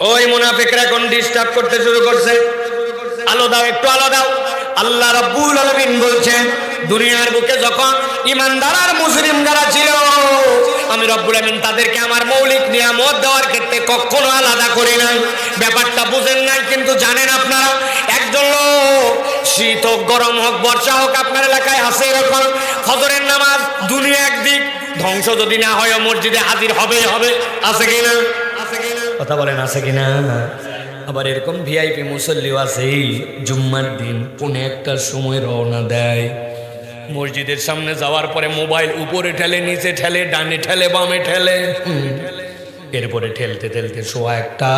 ওই মুনাফিকরা এখন ডিস্টার্ব করতে শুরু করছে, আলো দাও, একটু আলো দাও। আল্লাহ রাব্বুল আলামিন বলছেন, দুনিয়ার বুকে যখন ঈমানদার আর মুসলিম যারা ছিল, আমি রব্বুল আলামিন তাদেরকে আমার মৌলিক নিয়ামত দেওয়ার ক্ষেত্রে কখনো আলাদা করি নাই। ব্যাপারটা বুঝেন নাই, কিন্তু জানেন আপনারা, একজন লোক শীত হোক, গরম হোক, বর্ষা হোক, আপনার এলাকায় আছে এরকম, ফজরের নামাজ দুনিয়া একদিক, ধ্বংস যদি না হয় মসজিদে হাজির হবে হবে, আছে কিনা? কথা বলেন, আছে কিনা? আবার এরকম ভিআইপি মুসল্লিও আছে, জুম্মার দিন পৌনে একটার সময় রওনা দেয়, মসজিদের সামনে যাওয়ার পরে মোবাইল উপরে ঠেলে, নিচে ঠেলে, ডানে ঠেলে, বামে ঠেলে, এরপরে ঠেলতে ঠেলতে সোয়া একটা,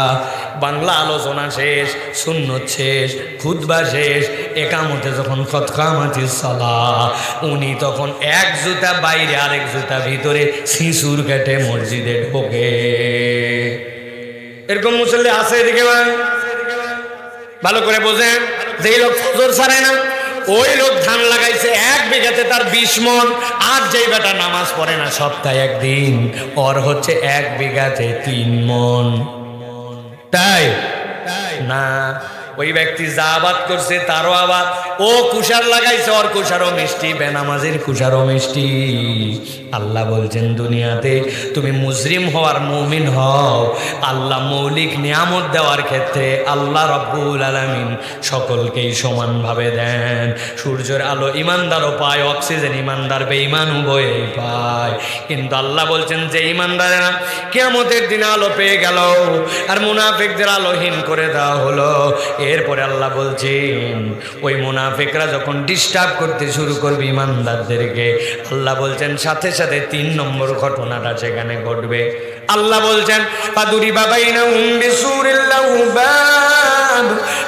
বাংলা আলোচনা শেষ, সুন্নত শেষ, খুতবা শেষ, একামতে যখন খতকামাতিস সালাহ, উনি তখন এক জুতা বাইরে আরেক জুতা ভিতরে শিশুর কেটে মসজিদে ঢোকে। এরকম মুসল্লি আছে এদিকে? ভালো করে বোঝেন, যেই লোক ফজর ছাড়ে না, ওই লোক ধান লাগাইছে 1 বিঘাতে তার 20 মণ, আর যেই বেটা নামাজ পড়ে না সপ্তাহে একদিন, ওর হচ্ছে 1 বিঘাতে 3 মণ। তাই না? ওই ব্যক্তি যা আবাদ করছে তারও আবাদ, ও কুশার লাগাইছে, ওর কুশারও মিষ্টি, বেনামাজির কুশারও মিষ্টি। আল্লাহ বলছেন, দুনিয়াতে তুমি মুসলিম হওয়ার মুমিন হও, আল্লাহ মৌলিক নিয়ামত দেওয়ার ক্ষেত্রে আল্লাহ রাব্বুল আলামিন সকলকেই সমানভাবে দেন। সূর্যের আলো ইমানদারও পায়, অক্সিজেন ইমানদার বেঈমান উভয়েই পায়, কিন্তু আল্লাহ বলছেন যে ইমানদারেরা কিয়ামতের দিনে আলো পেয়ে গেল আর মুনাফিকদের আলোহীন করে দেওয়া হলো। এরপরে আল্লাহ বলছেন, ওই মুনাফিকরা যখন ডিস্টার্ব করতে শুরু করবে ইমানদারদেরকে, আল্লাহ বলছেন সাথে সাথে 3 নম্বর ঘটনাটা সেখানে ঘটবে। আল্লাহ বলছেন, ফাদুরিবা বাইনাহুম বিসুরিল লাহু বাব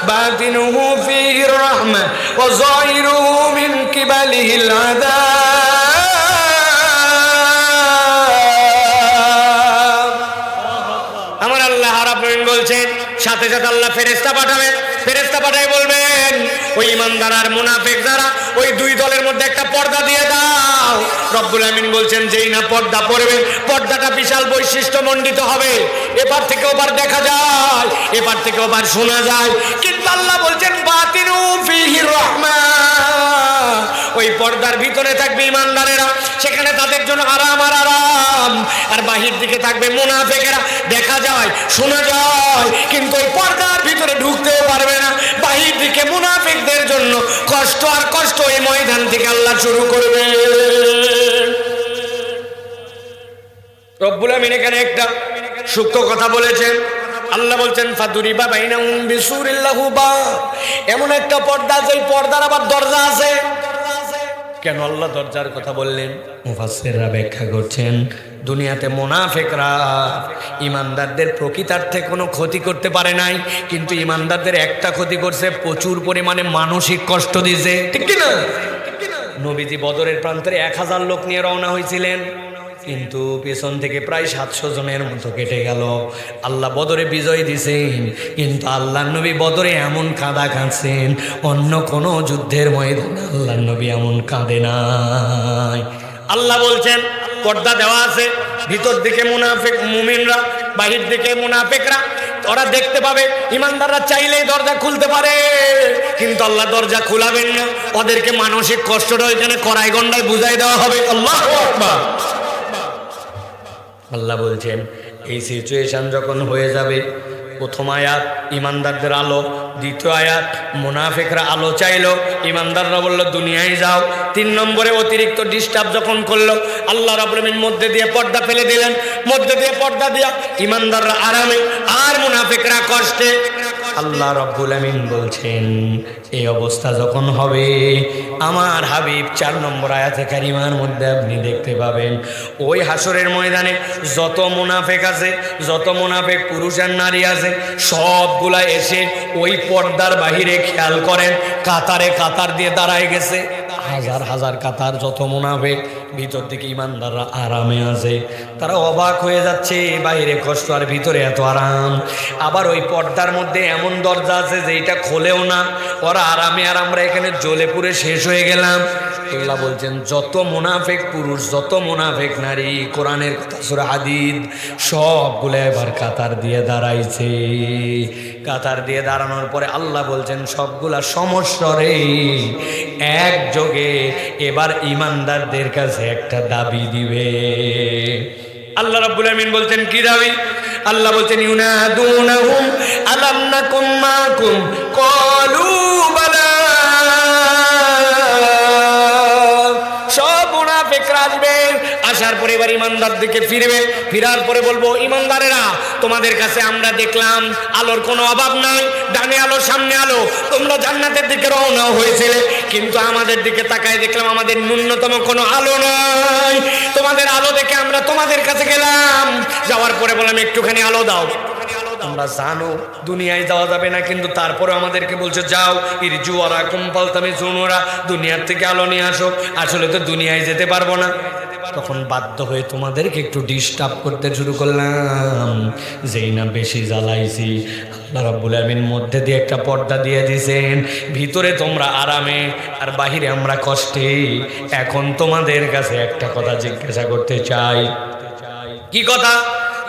বাতিনুহু ফীহির রাহমা ওয়া যাহিরুহু মিন কিবালিহিল আযাব। আমার আল্লাহ রাব্বুল বলছেন, সাথে সাথে আল্লাহ ফেরেশতা পাঠাবেন, ফেরেশতা পাঠায় বলবেন, ওই ইমানদার আর মুনাফিক যারা, ওই 2 দলের মধ্যে একটা পর্দা দিয়ে দাও। রব্বুল আমিন বলছেন, যেই না পর্দা পড়বে, পর্দাটা বিশাল বৈশিষ্ট্যমণ্ডিত হবে, এপার থেকে ওপার দেখা যায়, এপার থেকে ওপার শোনা যায়, কিন্তু আল্লাহ বলছেন বাতিনু ফীহির রাহমা, ওই পর্দার ভিতরে থাকবে ইমানদারেরা, সেখানে তাদের জন্য আরাম আর আরাম, আর বাহির দিকে থাকবে মুনাফিকেরা, দেখা যায়, শোনা যায়, কিন্তু ওই পর্দার ভিতরে ঢুকতেও পারবে না। বাহির দিকে মুনাফিকদের জন্য কষ্ট আর কষ্ট, এই ময়দান থেকে আল্লাহ শুরু করবে। রব্বুল আমিন এখানে একটা সূক্ষ্ম কথা বলেছেন। আল্লাহ বলছেন, ফাদুরিবা বাইনাহুম বিসুরিল লাহু বাব, এমন একটা পর্দা, যেই পর্দার আবার দরজা আছে। কেন আল্লাহ দরজার কথা বললেন? মুফাসসিররা ব্যাখ্যা করছেন, দুনিয়াতে মুনাফিকরা ইমানদারদের প্রকৃতার্থে কোনো ক্ষতি করতে পারে নাই, কিন্তু ইমানদারদের একটা ক্ষতি করছে, প্রচুর পরিমাণে মানসিক কষ্ট দিয়েছে, ঠিক কি না? নবীজি বদরের প্রান্তরে 1000 লোক নিয়ে রওনা হয়েছিলেন, কিন্তু পেছন থেকে প্রায় 700 জনের মতো কেটে গেল। আল্লাহ বদরে বিজয় দিয়েছেন, কিন্তু আল্লাহ নবী বদরে এমন কাঁদা কাঁদছেন, অন্য কোনো যুদ্ধের ময়দানে আল্লাহ নবী এমন কাঁদে নাই। আল্লাহ বলছেন, পর্দা দেওয়া আছে, ভিতর দিকে মুনাফিক মুমিনরা, বাহির দিকে মুনাফিকরা, ওরা দেখতে পাবে। ইমানদাররা চাইলেই দরজা খুলতে পারে, কিন্তু আল্লাহ দরজা খুলাবেন না, ওদেরকে মানসিক কষ্টটা ওইখানে কড়াই গন্ডায় বুঝাই দেওয়া হবে। আল্লাহু আকবার। আল্লাহ বলছেন, এই সিচুয়েশন যখন হয়ে যাবে, প্রথম আয়াত ইমানদারদের আলো, দ্বিতীয় আয়াত মুনাফিকরা আলো চাইলো, ইমানদাররা বলল দুনিয়ায় যাও। 3 নম্বরে অতিরিক্ত ডিস্টার্ব যখন করলো, আল্লাহ রাব্বুল আমিন মধ্যে দিয়ে পর্দা ফেলে দিলেন, মধ্যে দিয়ে পর্দা দিয়া ইমানদাররা আরামে আর মুনাফিকরা কষ্টে। আল্লাহ রাব্বুল আমিন বলছেন, এই অবস্থা যখন হবে, আমার হাবিব 4 নম্বর আয়াতে কারিমার মধ্যে আপনি দেখতে পাবেন, ওই হাসরের ময়দানে যত মুনাফিক আছে, যত মুনাফিক পুরুষ আর নারী আছে, সবগুলা এসে ওই পর্দার বাহিরে, খেয়াল করেন, কাতারে কাতার দিয়ে দাঁড়ায় গেছে, হাজার হাজার কাতার, যত মুনাফিক ভিতর থেকে ইমানদাররা আরামে আছে, তারা অবাক হয়ে যাচ্ছে, বাইরে কষ্ট আর ভিতরে এত আরাম। আবার ওই পর্দার মধ্যে এমন দরজা আছে যেটা খোলেও না, ওরা আরামে আর আমরা এখানে জ্বলে পুড়ে শেষ হয়ে গেলাম। আল্লাহ বলছেন যত মুনাফিক পুরুষ, যত মুনাফিক নারী, কোরআনের কথা সূরা হাদিদ, সবগুলো এবার কাতার দিয়ে দাঁড়াইছে। কাতার দিয়ে দাঁড়ানোর পরে আল্লাহ বলছেন সবগুলা সমস্বরে একযোগে এবার ইমানদারদের কাছে একটা দাবি দিবে। আল্লাহ রাব্বুল আমিন বলছেন কি দাবি? আল্লাহ বলছেন ইউনাদুনাহুম আলাম নাকুম মাকুম ক্বালু বালা। সব মুনাফিকরা আসবে, আসার পরে এবার ইমানদার দিকে ফিরবে, ফিরার পরে বলবো ইমানদারেরা তোমাদের কাছে আমরা দেখলাম আলোর কোনো অভাব নাই, ডানে আলো সামনে আলো, তোমরা জান্নাতের দিকে রওনা হয়েছিলে, কিন্তু আমাদের দিকে তাকায় দেখলাম আমাদের ন্যূনতম কোনো আলো নাই। তোমাদের আলো দেখে আমরা তোমাদের কাছে গেলাম, যাওয়ার পরে বললাম একটুখানি আলো দাও। তোমরা জানো দুনিয়ায় যাওয়া যাবে না, কিন্তু তারপরে আমাদেরকে বলছে যাও ইরজু ওরা কুম্পালতামে জুনুরা, দুনিয়ার থেকে আলো নিয়ে আসো। আসলে তো দুনিয়ায় যেতে পারবো না, তখন বাধ্য হয়ে তোমাদেরকে একটু ডিস্টার্ব করতে শুরু করলাম। যেই না বেশি জ্বালাইছি, আল্লাহ রাব্বুল আমিন মধ্যে দিয়ে একটা পর্দা দিয়ে দিয়েছেন, ভিতরে তোমরা আরামে আর বাহিরে আমরা কষ্টে। এখন তোমাদের কাছে একটা কথা জিজ্ঞাসা করতে চাই। কি কথা?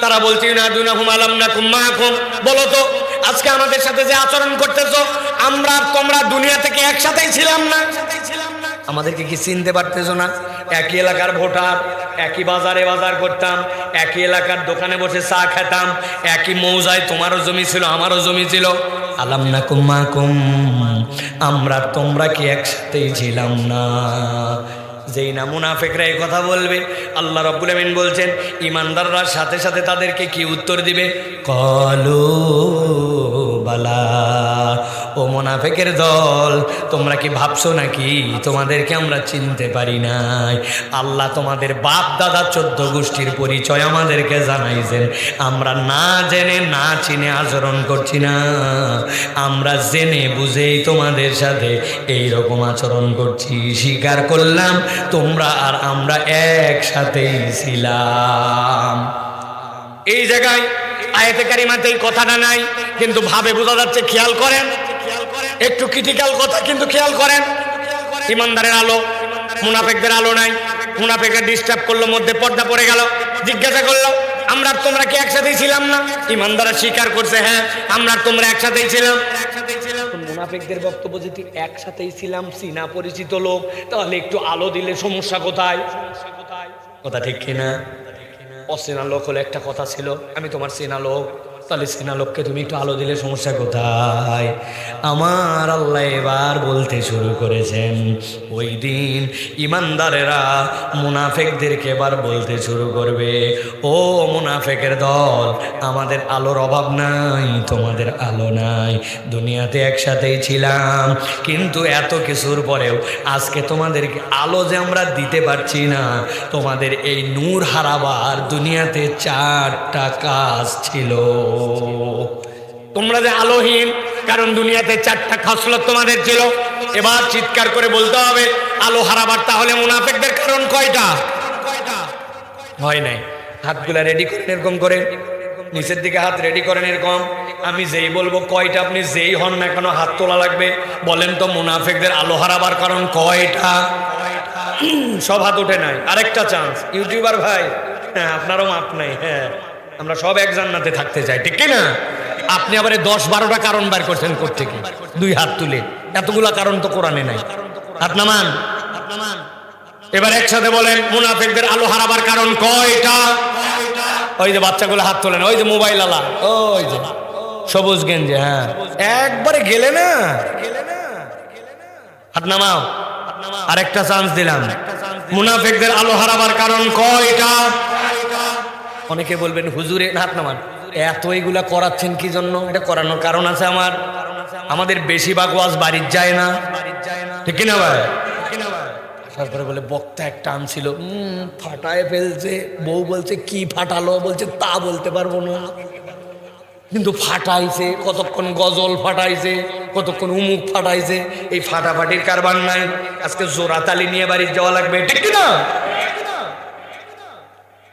তারা বলছে ইউনাদুনাহুম আলাম নাকুম মাকুম, বলো তো আজকে আমাদের সাথে যে আচরণ করতেছো, আমরা তোমরা দুনিয়া থেকে একসাথেই ছিলাম না? আমাদেরকে কি চিনতে পারতেছো না? একই এলাকার ভোটার, একই বাজারে বাজার করতাম, একই এলাকার দোকানে বসে চা খেতাম, একই মৌজায় তোমারও জমি ছিল আমারও জমি ছিল। আলাম নাকুম মাকুম, আমরা তোমরা কি একসাথেই ছিলাম না? যেই না মুনাফিকরা এই কথা বলবে, আল্লাহ রাব্বুল আমিন বলছেন ইমানদাররা সাথে সাথে তাদেরকে কি উত্তর দিবে? ক্বালু বালা। ও মুনাফিকের দল, তোমরা কি ভাবছো নাকি তোমাদেরকে আমরা চিনতে পারি নাই? আল্লাহ তোমাদের বাপ দাদা 14 গোষ্ঠীর পরিচয় আমাদেরকে জানাইছেন। আমরা না জেনে না চিনে আচরণ করছি না, আমরা জেনে বুঝেই তোমাদের সাথে এই রকম আচরণ করছি। স্বীকার করলাম তোমরা আর আমরা একসাথেই ছিলাম। এই জায়গায় আয়াতে কারিমাতে এই কথাটা নাই, কিন্তু ভাবে বোঝা যাচ্ছে। খেয়াল করেন, একটু ক্রিটিক্যাল কথা, কিন্তু খেয়াল করেন। ইমানদারের আলো, মুনাফিকদের আলো নাই। মুনাফিকরা ডিস্টার্ব করলো, মধ্যে পর্দা পড়ে গেল, জিজ্ঞাসা করলো আমরা তোমরা কি একসাথেই ছিলাম না? ইমানদাররা স্বীকার করছে হ্যাঁ আমরা তোমরা একসাথেই ছিলাম। মুনাফিকদের বক্তব্য যদি একসাথেই ছিলাম, চিনা পরিচিত লোক, তাহলে একটু আলো দিলে সমস্যা কোথায়? কথা ঠিক কিনা? অচেনা লোক হলে একটা কথা ছিল, আমি তোমার চেনা লোক, তাহলে চেনা লোককে তুমি একটু আলো দিলে সমস্যা কোথায়? আমার আল্লাহ এবার বলতে শুরু করেছেন, ওই দিন ইমানদারেরা মুনাফিকদেরকে এবার বলতে শুরু করবে, ও মুনাফিকের দল, আমাদের আলোর অভাব নাই, তোমাদের আলো নাই, দুনিয়াতে একসাথেই ছিলাম, কিন্তু এত কিছুর পরেও আজকে তোমাদেরকে আলো যে আমরা দিতে পারছি না, তোমাদের এই নূর হারাবার দুনিয়াতে 4টা কাজ ছিল। তোমরা যে আলোহীন, কারণ দুনিয়াতে 4টা খাসলত তোমাদের ছিল। এবার চিৎকার করে বলতে হবে আলো হারাবার তাহলে মুনাফিকদের কারণ কয়টা? হয় নাই। হাতগুলা রেডি করেন এরকম করে, নিচের দিকে হাত রেডি করেন এরকম। আমি যেই বলবো কয়টা, আপনি যেই হন না কেন হাত তোলা লাগবে। বলেন তো মুনাফিকদের আলো হারাবার কারণ কয়টা? সব হাত উঠে নাই। আরেকটা চান্স, ইউটিউবার ভাই, হ্যাঁ আপনারও মাপ নাই। হ্যাঁ আমরা সব এক জান্নাতে থাকতে চাই, ঠিক কিনা? আপনি আবার 10-12টা কারণ বার করছেন কোত্থেকে? 2 হাত তুলে। এতগুলা কারণ তো কোরআনে নাই। হাত নামান। এবার একসাথে বলেন মুনাফিকদের আলো হারাবার কারণ কয়টা? ওই যে বাচ্চাগুলো হাত তোলেন, ওই যে মোবাইল আলা, ওই যে সবুজ গেঞ্জি, হ্যাঁ একবারে গেলে না, হাত নামাও। আরেকটা চান্স দিলাম, মুনাফিকদের আলো হারাবার কারণ কয়টা? অনেকে বলবেন হুজুরে, হাত নামান, এত এগুলা করাচ্ছেন কি জন্য? এটা করানোর কারণ আছে আমার। আমাদের বেশিরভাগ ওয়াজ বাড়ির যায় না, ঠিক কিনা ভাই? তারপরে বলে বক্তা একটা আনছিল, ফাটায় ফেলছে। বউ বলছে কি ফাটালো? বলছে তা বলতে পারবো না, কিন্তু ফাটাইছে। কতক্ষণ গজল ফাটাইছে, কতক্ষণ উমুক ফাটাইছে। এই ফাটাফাটির কারবার নাই। আজকে জোড়াতালি নিয়ে বাড়ি যাওয়া লাগবে, ঠিক কিনা?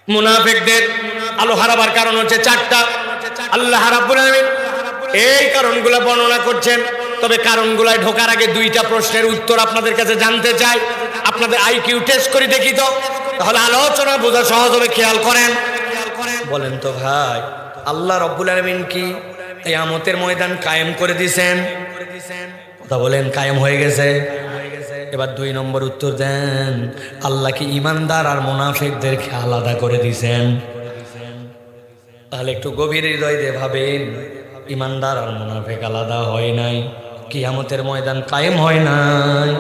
মুনাফিকদের আলো হারাবার কারণ হচ্ছে চারটা। আল্লাহ রাব্বুল আলামিন এই কারণগুলো বর্ণনা করছেন। তবে কারণগুলোয় ঢোকার আগে দুইটা প্রশ্নের উত্তর আপনাদের কাছে জানতে চাই। আপনাদের আইকিউ টেস্ট করে দেখি তো, তাহলে আলোচনা বোঝা সহজ হবে। খেয়াল করেন, বলেন তো ভাই, আল্লাহ রাব্বুল আলামিন কি কিয়ামতের ময়দান কায়েম করে দিয়েছেন? কথা বলেন, কায়েম হয়ে গেছে? এবার দুই নম্বর উত্তর দেন, আল্লাহ কি ইমানদার আর মুনাফিকদেরকে আলাদা করে দিয়েছেন? তাহলে একটু গভীর হৃদয় দিয়ে ভাবেন, ইমানদার আর মুনাফিক আলাদা হয় নাই, কিয়ামতের ময়দান কায়েম হয় নাই,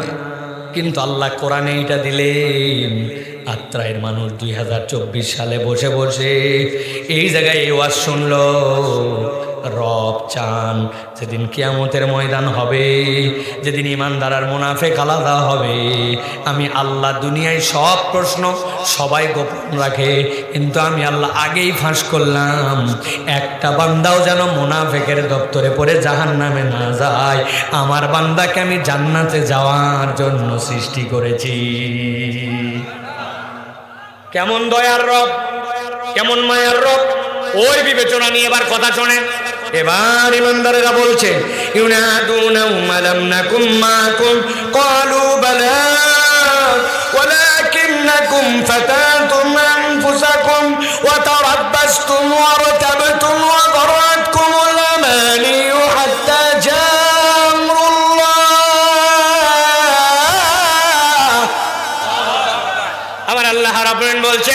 কিন্তু আল্লাহ কোরআনে এটা দিলেন। আত্রায়ের মানুষ 2024 সালে বসে বসে এই জায়গায় এই ওয়াজ শুনলো। রব চান যেদিন কিয়ামতের ময়দান হবে, যেদিন ইমানদার আর মুনাফিক আলাদা হবে, আমি আল্লাহ দুনিয়ায় সব প্রশ্ন সবাই গোপন রাখে, কিন্তু আমি আল্লাহ আগেই ফাঁস করলাম, একটা বান্দাও যেন মুনাফিকের দপ্তরে পড়ে জাহান্নামে না যায়। আমার বান্দাকে আমি জান্নাতে যাওয়ার জন্য সৃষ্টি করেছি। কেমন দয়ার রব, কেমন মায়ার রব, ওই বিবেচনা নিয়ে এবার কথা শোনেন। এবার ইমানদারেরা বলছে, ইউনাদুনাহুম আলাম নাকুম মাকুম ক্বালু বালা ওয়ালাকিন্নাকুম ফাতাতুম আনফুসাকুম ওয়া তারাব্বাসতুম ওয়া রাতাবতুম ওয়া গরাতকুমুল আমানিয়ু হাত্তা জাআ আমরুল্লাহ। আবার আল্লাহ রাব্বুল আলামিন বলছে,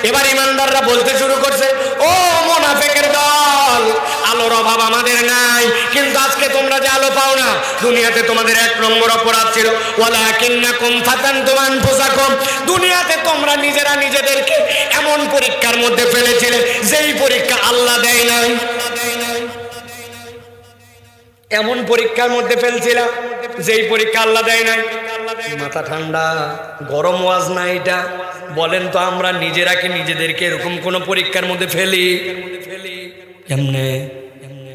এবার ইমানদাররা বলতে শুরু করছে, ও মুনাফিকের দল, আলোর অভাব আমাদের নাই, কিন্তু আজকে তোমরা যে আলো পাও না, দুনিয়াতে তোমাদের এক নম্বর অপরাধ ছিল, ওয়ালাকিন্নাকুম ফাতানতুম আনফুসাকুম, দুনিয়াতে তোমরা নিজেরা নিজেদেরকে এমন পরীক্ষার মধ্যে ফেলেছিলে যেই পরীক্ষা আল্লাহ দেয় নাই। এমন পরীক্ষার মধ্যে ফেলছিল যেই পরীক্ষা আল্লাহ দেয় নাই। মাথা ঠান্ডা, গরম ওয়াজ না এটা। বলেন তো, আমরা নিজেরা কি নিজেদেরকে এরকম কোন পরীক্ষার মধ্যে ফেলি? কেমনে?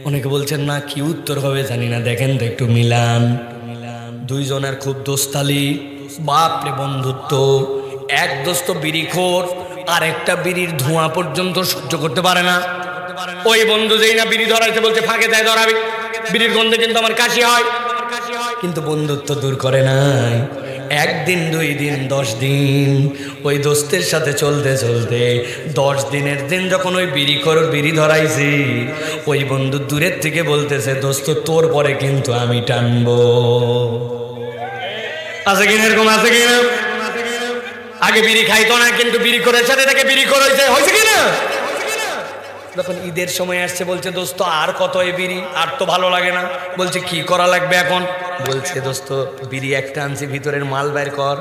অনেকে বলছেন না, কি উত্তর হবে জানি না, দেখেন তো একটু মিলান। দুইজনের খুব দোস্তালি, বাপরে বন্ধুত্ব। এক দোস্ত বিড়িখোর, আর একটা বিড়ির ধোঁয়া পর্যন্ত সহ্য করতে পারে না। ওই বন্ধু যেই না বিড়ি ধরাইতে বলছে, ফাঁকে যায় ধরাবি, বিড়ির গন্ধে কিন্তু আমার কাশি হয়, কিন্তু বন্ধুত্ব দূর করে নাই। একদিন, 2 দিন, 10 দিন ওই দোস্তের সাথে চলতে চলতে 10 দিনের দিন যখন ওই বিড়ি ধরাইছি, ওই বন্ধু দূরের থেকে বলতেছে, দোস্ত তোর পরে কিন্তু আমি টানবো। আছে কিনা এরকম? আছে কিনা? আগে বিড়ি খাইতো না, কিন্তু বিড়ি করার সাথে তাকে বিড়ি করেছে, হয়েছে কিনা? যখন ঈদের সময় আসছে বলছে, দোস্ত আর কত এই বিড়ি, আর তো ভালো লাগে না। বলছে কি করা লাগবে এখন? বলছে, দোস্ত বিড়ি একটা আনছি, ভিতরের মাল বের কর।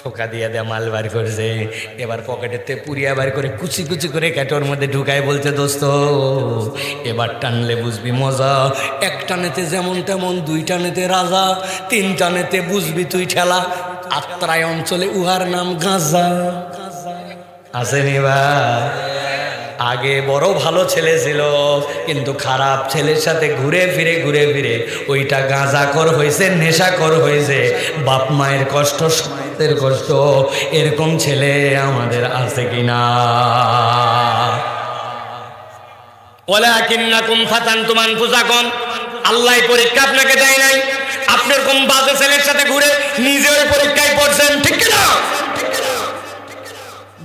ঠোকা দিয়ে দেয়া মাল বার করছে, এবার পকেটেতে পুরিয়া বার করে কুচি কুচি করে কেটোর মধ্যে ঢুকায় বলছে, দোস্ত এবার টানলে বুঝবি মজা, এক টানেতে যেমন তেমন, 2 টানেতে রাজা, 3 টানেতে বুঝবি তুই ঠেলা। আত্রাই অঞ্চলে উহার নাম গাঁজা। আসেনি ভাই? আগে বড় ভালো ছেলে ছিল, কিন্তু খারাপ ছেলের সাথে ঘুরে ফিরে ওইটা গাঁজাখোর হয়েছে, নেশাখোর হয়েছে। বাপ মায়ের কষ্ট, সমাজের কষ্ট, এরকম ছেলে আমাদের আছে কিনা? ওয়ালাকিন্নাকুম ফাতানতুম আনফুসাকুম, আল্লাহ পরীক্ষা আপনাকে দেয় নাই। আপনি এরকম বাজে ছেলের সাথে ঘুরে নিজে ওই পরীক্ষায় পড়ছেন, ঠিক কিনা?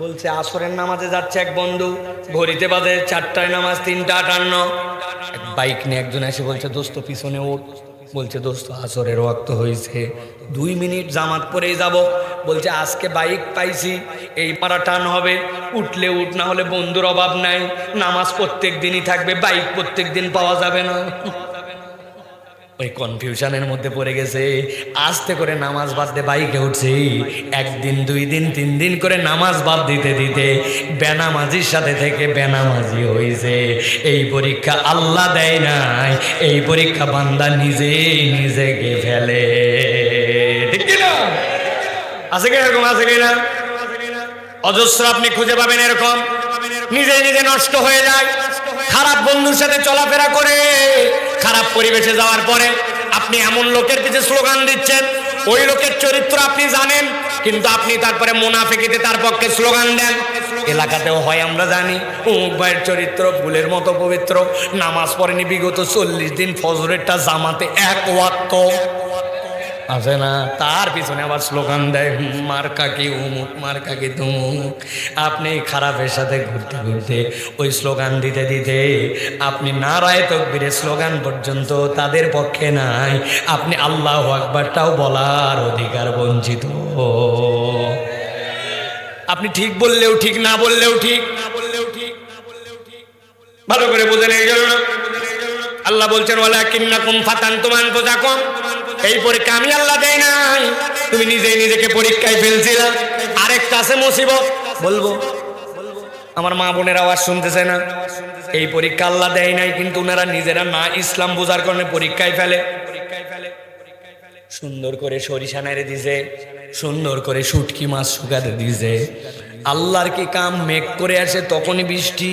বলছে, আসরের নামাজে যাচ্ছে এক বন্ধু, ঘড়িতে বাজে 4টায় নামাজ, 3:58। এক বাইক নিয়ে একজন এসে বলছে, দোস্ত পিছনে ওঠ। বলছে, দোস্ত আসরের ওয়াক্ত হয়েছে, 2 মিনিট জামাত পরেই যাব। বলছে, আজকে বাইক পাইছি, এই পাড়া টান হবে, উঠলে উঠ, না হলে বন্ধুর অভাব নাই। নামাজ প্রত্যেক দিনই থাকবে, বাইক প্রত্যেক দিন পাওয়া যাবে না। ওই কনফিউশনের মধ্যে পড়ে গেছে, আস্তে করে নামাজ বাদ দিয়ে বাইকে উঠছি। 1 দিন, 2 দিন, 3 দিন করে নামাজ বাদ দিতে দিতে বেনামাজির সাথে থেকে বেনামাজি হয়েছে। এই পরীক্ষা আল্লাহ দেয় নাই, এই পরীক্ষা বান্দা নিজেই নিজেকে ফেলে, ঠিক কিনা? আছে কি এরকম? আছে কিনা? অজস্র আপনি খুঁজে পাবেন এরকম, নিজে নিজে নষ্ট হয়ে যায়। খারাপ বন্ধুর সাথে চলাফেরা করে, খারাপ পরিবেশে যাওয়ার পরে আপনি এমন লোকের পিছে স্লোগান দিচ্ছেন, ওই লোকের চরিত্র আপনি জানেন, কিন্তু আপনি তারপরে মুনাফিকিতে তার পক্ষে স্লোগান দেন। এলাকাতেও হয় আমরা জানি, অমুক ভাইয়ের চরিত্র ফুলের মতো পবিত্র, নামাজ পড়েনি বিগত 40 দিন, ফজরেরটা জামাতে এক ওয়াক্ত আছে না, তার পিছনে আবার স্লোগান দেয় মার্কা কি উমুক, মার্কা কি তুমুক। আপনি খারাপের সাথে ঘুরতে ঘুরতে ওই স্লোগান দিতে দিতে আপনি নারায়ে তাকবীরের স্লোগান পর্যন্ত তাদের পক্ষে নাই, আপনি আল্লাহু আকবারটাও বলার অধিকার বঞ্চিত। আপনি ঠিক বললেও ঠিক, না বললেও ঠিক, ভালো করে বুঝেন। এই জন্য আল্লাহ বলছেন ওয়ালাকিন্নাকুম ফাতানতুম আনফুসাকুম, এই পরীক্ষা আমি আল্লাহ দেই নাই, তুমি নিজেই নিজেকে পরীক্ষায় ফেলছিলা। আরেকটা আছে মুসিবত, বলবো আমার মা বোনের আওয়াজ শুনতেছে না, এই পরীক্ষা আল্লাহ দেয় নাই, কিন্তু ওনারা নিজেরা না ইসলাম বোঝার কারণে পরীক্ষায় ফেলে। সুন্দর করে সরিষা নেড়ে দিছে, সুন্দর করে শুটকি মাছ শুকাতে দিছে, আল্লাহর কি কাম, মেঘ করে আসে তখনই বৃষ্টি,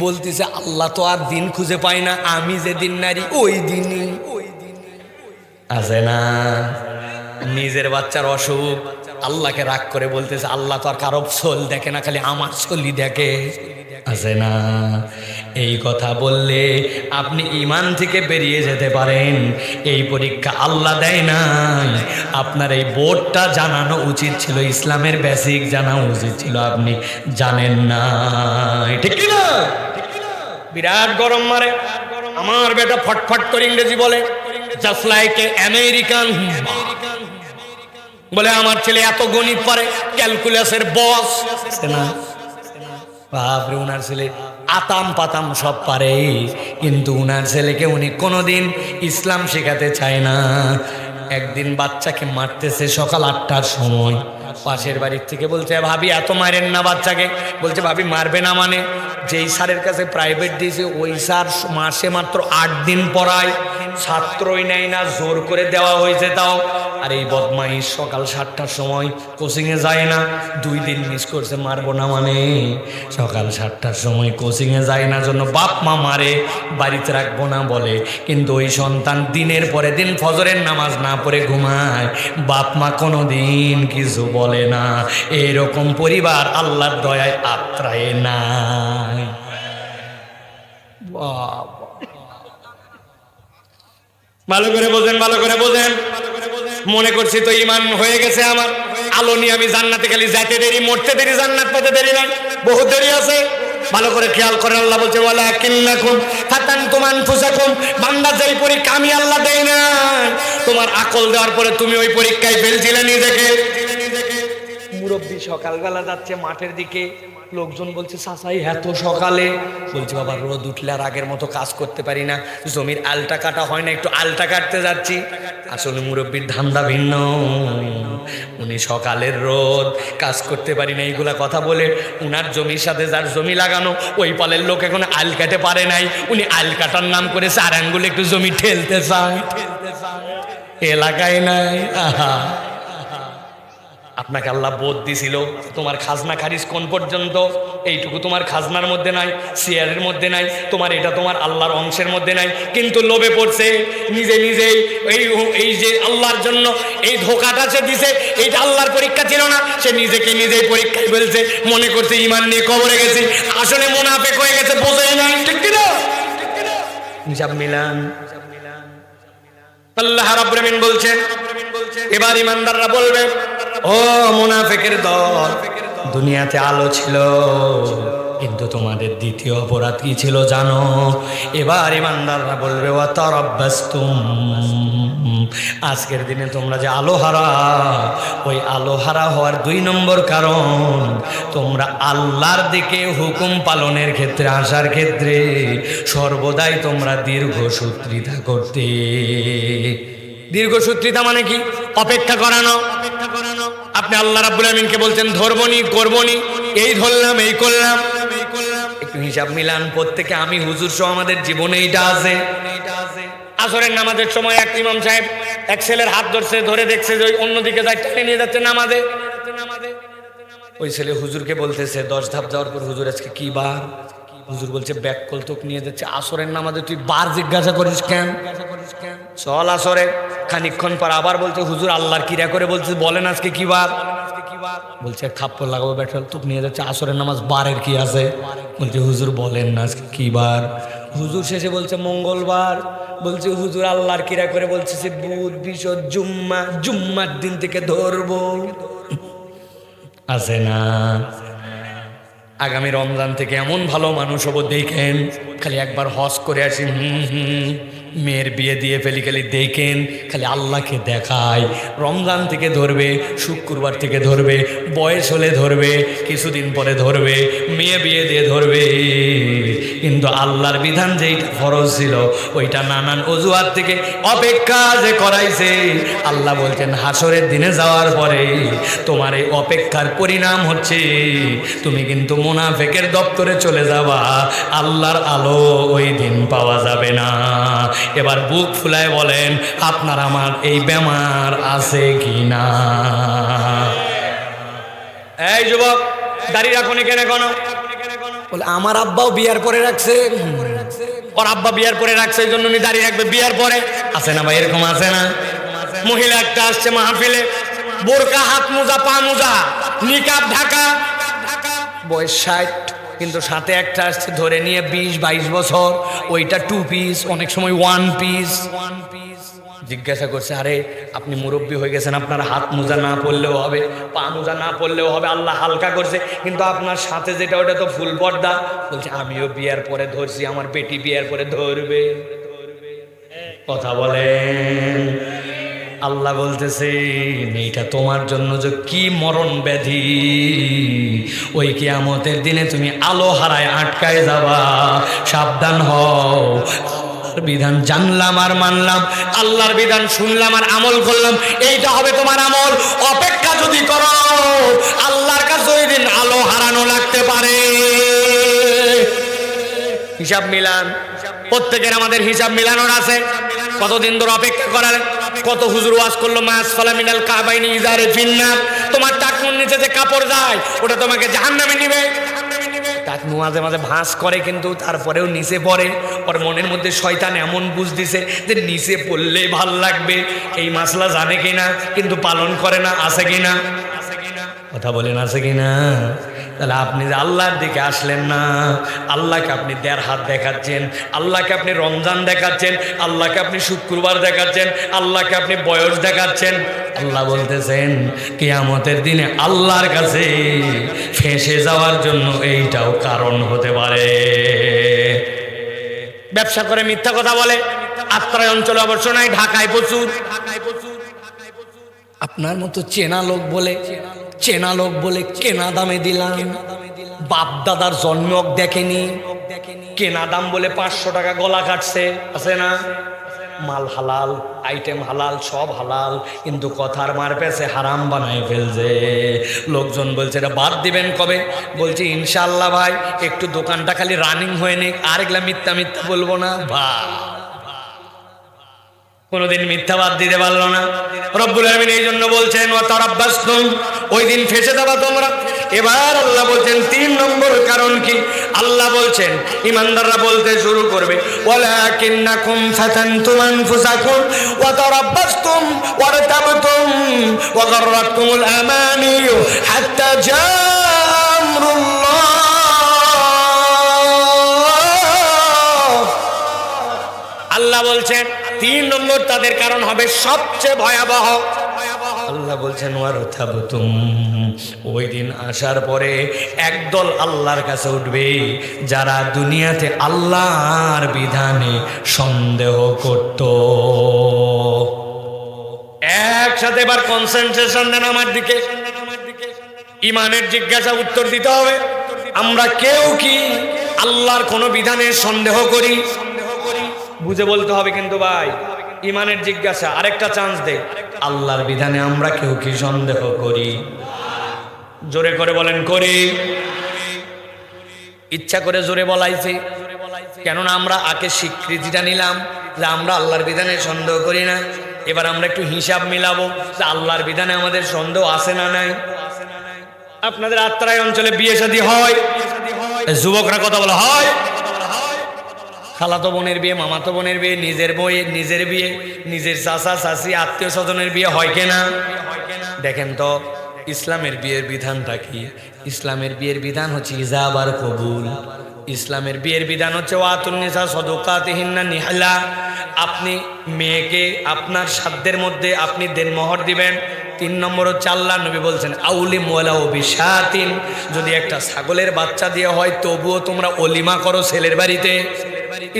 বলতেছে আল্লাহ তো আর দিন খুঁজে পায় না, আমি যেদিন নারী ওই দিনই আছে না। নিজের বাচ্চার অসুখ, আল্লাহকে রাগ করে বলতেছে আল্লাহ তো আর কারো চোল দেখে না, খালি আমার চলি দেখে, আছে না। এই কথা বললে আপনি ঈমান থেকে বেরিয়ে যেতে পারেন। এই পরীক্ষা আল্লাহ দেয় নাই, আপনার এই বোর্ডটা জানানো উচিত ছিল, ইসলামের বেসিক জানা উচিত ছিল, আপনি জানেন না, ঠিক কি না? বিরাট গরম মারে, আমার বেটা ফটফট করে ইংরেজি বলে, জাস্ট লাইক এ আমেরিকান, বলে আমার ছেলে এত গণিত পারে, ক্যালকুলাসের বস না, বাপরে উনার ছেলে আতাম পাতাম সব পারে, কিন্তু উনার ছেলেকে উনি কোনোদিন ইসলাম শেখাতে চায় না। একদিন বাচ্চাকে মারতেছে সকাল 8টার সময়, পাশের বাড়ির থেকে বলছে ভাবি এত মারেন না বাচ্চাকে, বলছে ভাবি মারবে না মানে, যেই স্যারের কাছে প্রাইভেট দিয়েছে ওই স্যার মাসে মাত্র 8 দিন পড়ায়, ছাত্রই নেয় না, জোর করে দেওয়া হয়েছে তাও। আর এই বদমাইশ সকাল 7টার সময় কোচিংয়ে যায় না, 2 দিন মিস করছে, মারবো না মানে, সকাল 7টার সময় কোচিংয়ে যায় না জন্য বাপ মা মারে, বাড়িতে রাখবো না বলে, কিন্তু ওই সন্তান দিনের পরে দিন ফজরের নামাজ না পড়ে ঘুমায়, বাপ মা কোনো দিন কিছু বলে না। এরকম পরিবার আল্লাহর দয়ায় আত্রায় নাই। ভালো করে বোঝেন, ভালো করে বোঝেন। মনে করছি তো ঈমান হয়ে গেছে আমার, আলো নিয়ে আমি জান্নাতে খালি যাইতে দেরি, মরতে দেরি, জান্নাত পেতে দেরি নাই, বহুত দেরি আছে। ভালো করে খেয়াল করেন, আল্লাহ বলছে ওয়ালাকিন্নাকুম ফাতানতুম আনফুসাকুম, বান্দা যেই পরীক্ষা আমি আল্লাহ দেই না, তোমার আকল দেওয়ার পরে তুমি ওই পরীক্ষায় ফেলছিলে নিজেকে। মুরব্বী সকালবেলা যাচ্ছে মাঠের দিকে, লোকজন বলছে চাচাই এত সকালে, বলছে বাবা রোদ উঠলে আর আগের মতো কাজ করতে পারি না, জমির আলটা কাটা হয় না, একটু আলটা কাটতে যাচ্ছি। আসলে মুরব্বীর ধান্দা ভিন্ন, উনি সকালের রোদ কাজ করতে পারি না এইগুলা কথা বলে উনার জমির সাথে যার জমি লাগানো ওই পালের লোক এখন আল কাটে পারে নাই, উনি আল কাটার নাম করে 4 আঙ্গুলে একটু জমি ঠেলতে চায়, এলাকায় নাই। আহা, আপনাকে আল্লাহ বোধ দিছিল, তোমার খাজনা খারিজ কোন পর্যন্ত, এইটুকু তোমার খাজনার মধ্যে নাই, শেয়ারের মধ্যে নাই, তোমার এটা তোমার আল্লাহর অংশের মধ্যে নাই, কিন্তু লোভে পড়ছে নিজে নিজেই এই যে আল্লাহর জন্য এই ধোকাটা সে দিছে, এইটা আল্লাহর পরীক্ষা ছিল না, সে নিজেকে নিজেই পরীক্ষায় ফেলছে, মনে করছে ঈমান নিয়ে কবরে গেছি, আসলে মুনাফিক হয়ে গেছে, বোঝেই নাই, ঠিক কি না? হিসাব মিলান। আল্লাহ রাব্বুল আমিন বলছেন, এবার ঈমানদাররা বলবে ও মুনাফিকের দল, দুনিয়াতে আলো ছিল, কিন্তু তোমাদের দ্বিতীয় অপরাধ কি ছিল জানো? এবার ঈমানদাররা বলবে ওয়া তারাব্বাসতুম, আজকের দিনে তোমরা যে আলোহারা, ওই আলোহারা হওয়ার 2 নম্বর কারণ, তোমরা আল্লাহর দিকে হুকুম পালনের ক্ষেত্রে আসার ক্ষেত্রে সর্বদাই তোমরা দীর্ঘসূত্রিতা করতে। দীর্ঘসূত্রিতা মানে কি? অপেক্ষা করানো। আপনি আল্লাহ রাব্বুল আমিনকে বলছেন ধরবনি করবনি, এই ধরলাম এই করলাম, একটু হিসাব মিলান প্রত্যেকে, আমি হুজুর সহ আমাদের জীবনে এইটা আছে। আসরের নামাজের সময় এক ইমাম সাহেব এক ছেলের হাত ধরছে, ধরে দেখছে যে ওই অন্যদিকে যায়, টেনে নিয়ে যাচ্ছে নামাজে। ওই ছেলে হুজুরকে বলতেছে 10 ধাপ যাওয়ার পর, হুজুর আজকে কি বার? হুজুর বলছে ব্যাক কলতক নিয়ে যাচ্ছে, আসরের নামাজে তুই বার জিজ্ঞাসা করিস কেন? চল আসরে। খানিকক্ষণ পর আবার বলছে হুজুর আল্লাহর কিরা করে বলছে বলেন আজকে কি বার? বলছে থাপ্পড় লাগাবো ব্যাটাল তুক নিয়ে যাচ্ছে আসরের নামাজ বারের কি আছে বলছে হুজুর বলেন না কি বার হুজুর শেষে বলছে মঙ্গলবার বলছে হুজুর আল্লাহর কিরা করে বলছে সে বুধ বিশদ জুম্মার দিন থেকে ধরবো আছে না আগামী রমজান থেকে এমন ভালো মানুষ হবো দেখেন খালি একবার হজ করে আসি মেয়ের বিয়ে দিয়ে ফেলি খালি দেখেন খালি আল্লাহকে দেখায় রমজান থেকে ধরবে শুক্রবার থেকে ধরবে বয়স হলে ধরবে কিছুদিন পরে ধরবে মেয়ে বিয়ে দিয়ে ধরবে কিন্তু আল্লাহর বিধান যেইটা ফরজ ছিল ওইটা নানান অজুহাত থেকে অপেক্ষা যে করাইছে আল্লাহ বলছেন হাসরের দিনে যাওয়ার পরে তোমার এই অপেক্ষার পরিণাম হচ্ছে তুমি কিন্তু মুনাফিকের দপ্তরে চলে যাবা আল্লাহর আলো ওই দিন পাওয়া যাবে না এবার বুক ফুলায় বলেন আপনার আমার এই বেমার আছে কি না এই যুবক দাড়ি রাখুনি কেন বলে আমার আব্বাও বিয়ার পরে রাখছে ওর আব্বা বিয়ার পরে রাখছে এই জন্য উনি দাড়ি রাখবে বিয়ার পরে আছে না ভাই এরকম আছে না মহিলা একটা আসছে মাহফিলে বোরকা হাত মোজা পা মোজা নিকাব ঢাকা বয়স 60 কিন্তু সাথে একটা আসছে ধরে নিয়ে 20-22 বছর ওইটা 2 পিস অনেক সময় 1 পিস জিজ্ঞাসা করছে আরে আপনি মুরব্বী হয়ে গেছেন আপনার হাত মোজা না পড়লেও হবে পা মোজা না পড়লেও হবে আল্লাহ হালকা করছে কিন্তু আপনার সাথে যেটা ওটা তো ফুল পর্দা বলছে আমিও বিয়ার পরে ধরছি আমার বেটি বিয়ার পরে ধরবে কথা বলেন আল্লাহ বলতেছে এইটা তোমার জন্য যে কি মরণ ব্যাধি ওই কিয়ামতের দিনে তুমি আলো হারায় আটকায় যাবা সাবধান হও বিধান জানলাম আর মানলাম আল্লাহর বিধান শুনলাম আর আমল করলাম এইটা হবে তোমার আমল অপেক্ষা যদি করো আল্লাহর কাছে ওই দিন আলো হারানো লাগতে পারে হিসাব মিলান প্রত্যেকের আমাদের হিসাব মিলানোর আছে কতদিন ধরে অপেক্ষা করার কত হুজুর ওয়াজ করলো মাস ফালা মিনাল কাবাইনি ইজারে ফিন্নার তোমার টাকনুর নিচে যে কাপড় যায় ওটা তোমাকে জাহান্নামে নিবে টাকনু মাঝে মাঝে ভাঁজ করে কিন্তু তারপরেও নিচে পড়ে ওর মনের মধ্যে শয়তান এমন বুঝ দিছে যে নিচে পড়লে ভাল লাগবে এই মাসলা জানে কিনা কিন্তু পালন করে না আছে কিনা কথা বলেন আছে কিনা তাহলে আপনি যে আল্লাহর দিকে আসলেন না আল্লাহকে আপনি 1.5 হাত দেখাচ্ছেন আল্লাহকে আপনি রমজান দেখাচ্ছেন আল্লাহকে আপনি শুক্রবার দেখাচ্ছেন আল্লাহকে আপনি বয়স দেখাচ্ছেন আল্লাহ বলতেছেন কিয়ামতের দিনে আল্লাহর কাছে ফেঁসে যাওয়ার জন্য এইটাও কারণ হতে পারে ব্যবসা করে মিথ্যা কথা বলে আত্রাই অঞ্চলে অবশ্য নাই ঢাকায় প্রচুর আপনার মতো চেনা লোক বলে কেনা দামে দিলাম বাপ দাদার জন্মক দেখেনি কেনা দাম বলে 500 টাকা গলা কাটছে আছে না মাল হালাল আইটেম হালাল সব হালাল কিন্তু কথার মার পেছে হারাম বানায় ফেলছে লোকজন বলছে এটা বাদ দিবেন কবে বলছে ইনশাআল্লাহ ভাই একটু দোকানটা খালি রানিং হয়ে নিক আর এগুলা মিথ্যা বলবো না ভাই কোনদিন মিথ্যা বাদ দিতে পারলো না রব্বুল আলামিন এই জন্য বলছেন ওয়া তারাব্বাসতুম ওই দিন ফেসে যাবা তোমরা এবার আল্লাহ বলছেন 3 নম্বর কারণ কি আল্লাহ বলছেন ইমানদাররা বলতে শুরু করবে ওয়ালাকিন্নাকুম ফাতানতুম আনফুসাকুম ওয়া তারাব্বাসতুম ওয়া রাতাবতুম ওয়া গাররাতকুমুল আমানি হাত্তা জাআ আমরুল্লাহ আল্লাহ বলছেন 3 নম্বর তাদের কারণ হবে সবচেয়ে ভয়াবহ আল্লাহ বলছেন ওয়ারতাবতুম ওই দিন আসার পরে একদল আল্লাহর কাছে উঠবে যারা দুনিয়াতে আল্লাহর বিধানে সন্দেহ করত একসাথে এবার কনসেন্ট্রেশন দেন আমার দিকে ইমানের জিজ্ঞাসা উত্তর দিতে হবে আমরা কেউ কি আল্লাহর কোন বিধানে সন্দেহ করি বুঝে বলতে হবে কিন্তু ভাই ইমানের জিজ্ঞাসা আরেকটা চান্স দে আল্লাহর বিধানে আমরা কেউ কি সন্দেহ করি জোরে করে বলেন করি ইচ্ছা করে জোরে বলাইছি কেননা আমরা আগে স্বীকৃতিটা নিলাম যে আমরা আল্লাহর বিধানে সন্দেহ করি না এবার আমরা একটু হিসাব মিলাবো যে আল্লাহর বিধানে আমাদের সন্দেহ আছে না নাই আপনাদের আত্রাই অঞ্চলে বিয়ে শাদী হয় যুবকরা কথা বলা হয় খালাতো বোনের বিয়ে মামাতো বোনের বিয়ে নিজের বিয়ে নিজের চাচা চাচি আত্মীয় স্বজনের বিয়ে হয় কিনা দেখেন তো ইসলামের বিয়ের বিধানটা কি? ইসলামের বিয়ের বিধান হচ্ছে ইজাবার কবুল। ইসলামের বিয়ের বিধান হচ্ছে ওয়াতুন নিসা সাদাকাতিহিন্না নিহলা। আপনি মেয়েকে আপনার সাধ্যের মধ্যে আপনি দেনমোহর দিবেন। 3 নম্বর হচ্ছে আল্লাহ নবী বলছেন আউলি মোয়ালাও বিশাতিন, যদি একটা ছাগলের বাচ্চা দিয়ে হয় তবুও তোমরা অলিমা করো ছেলের বাড়িতে।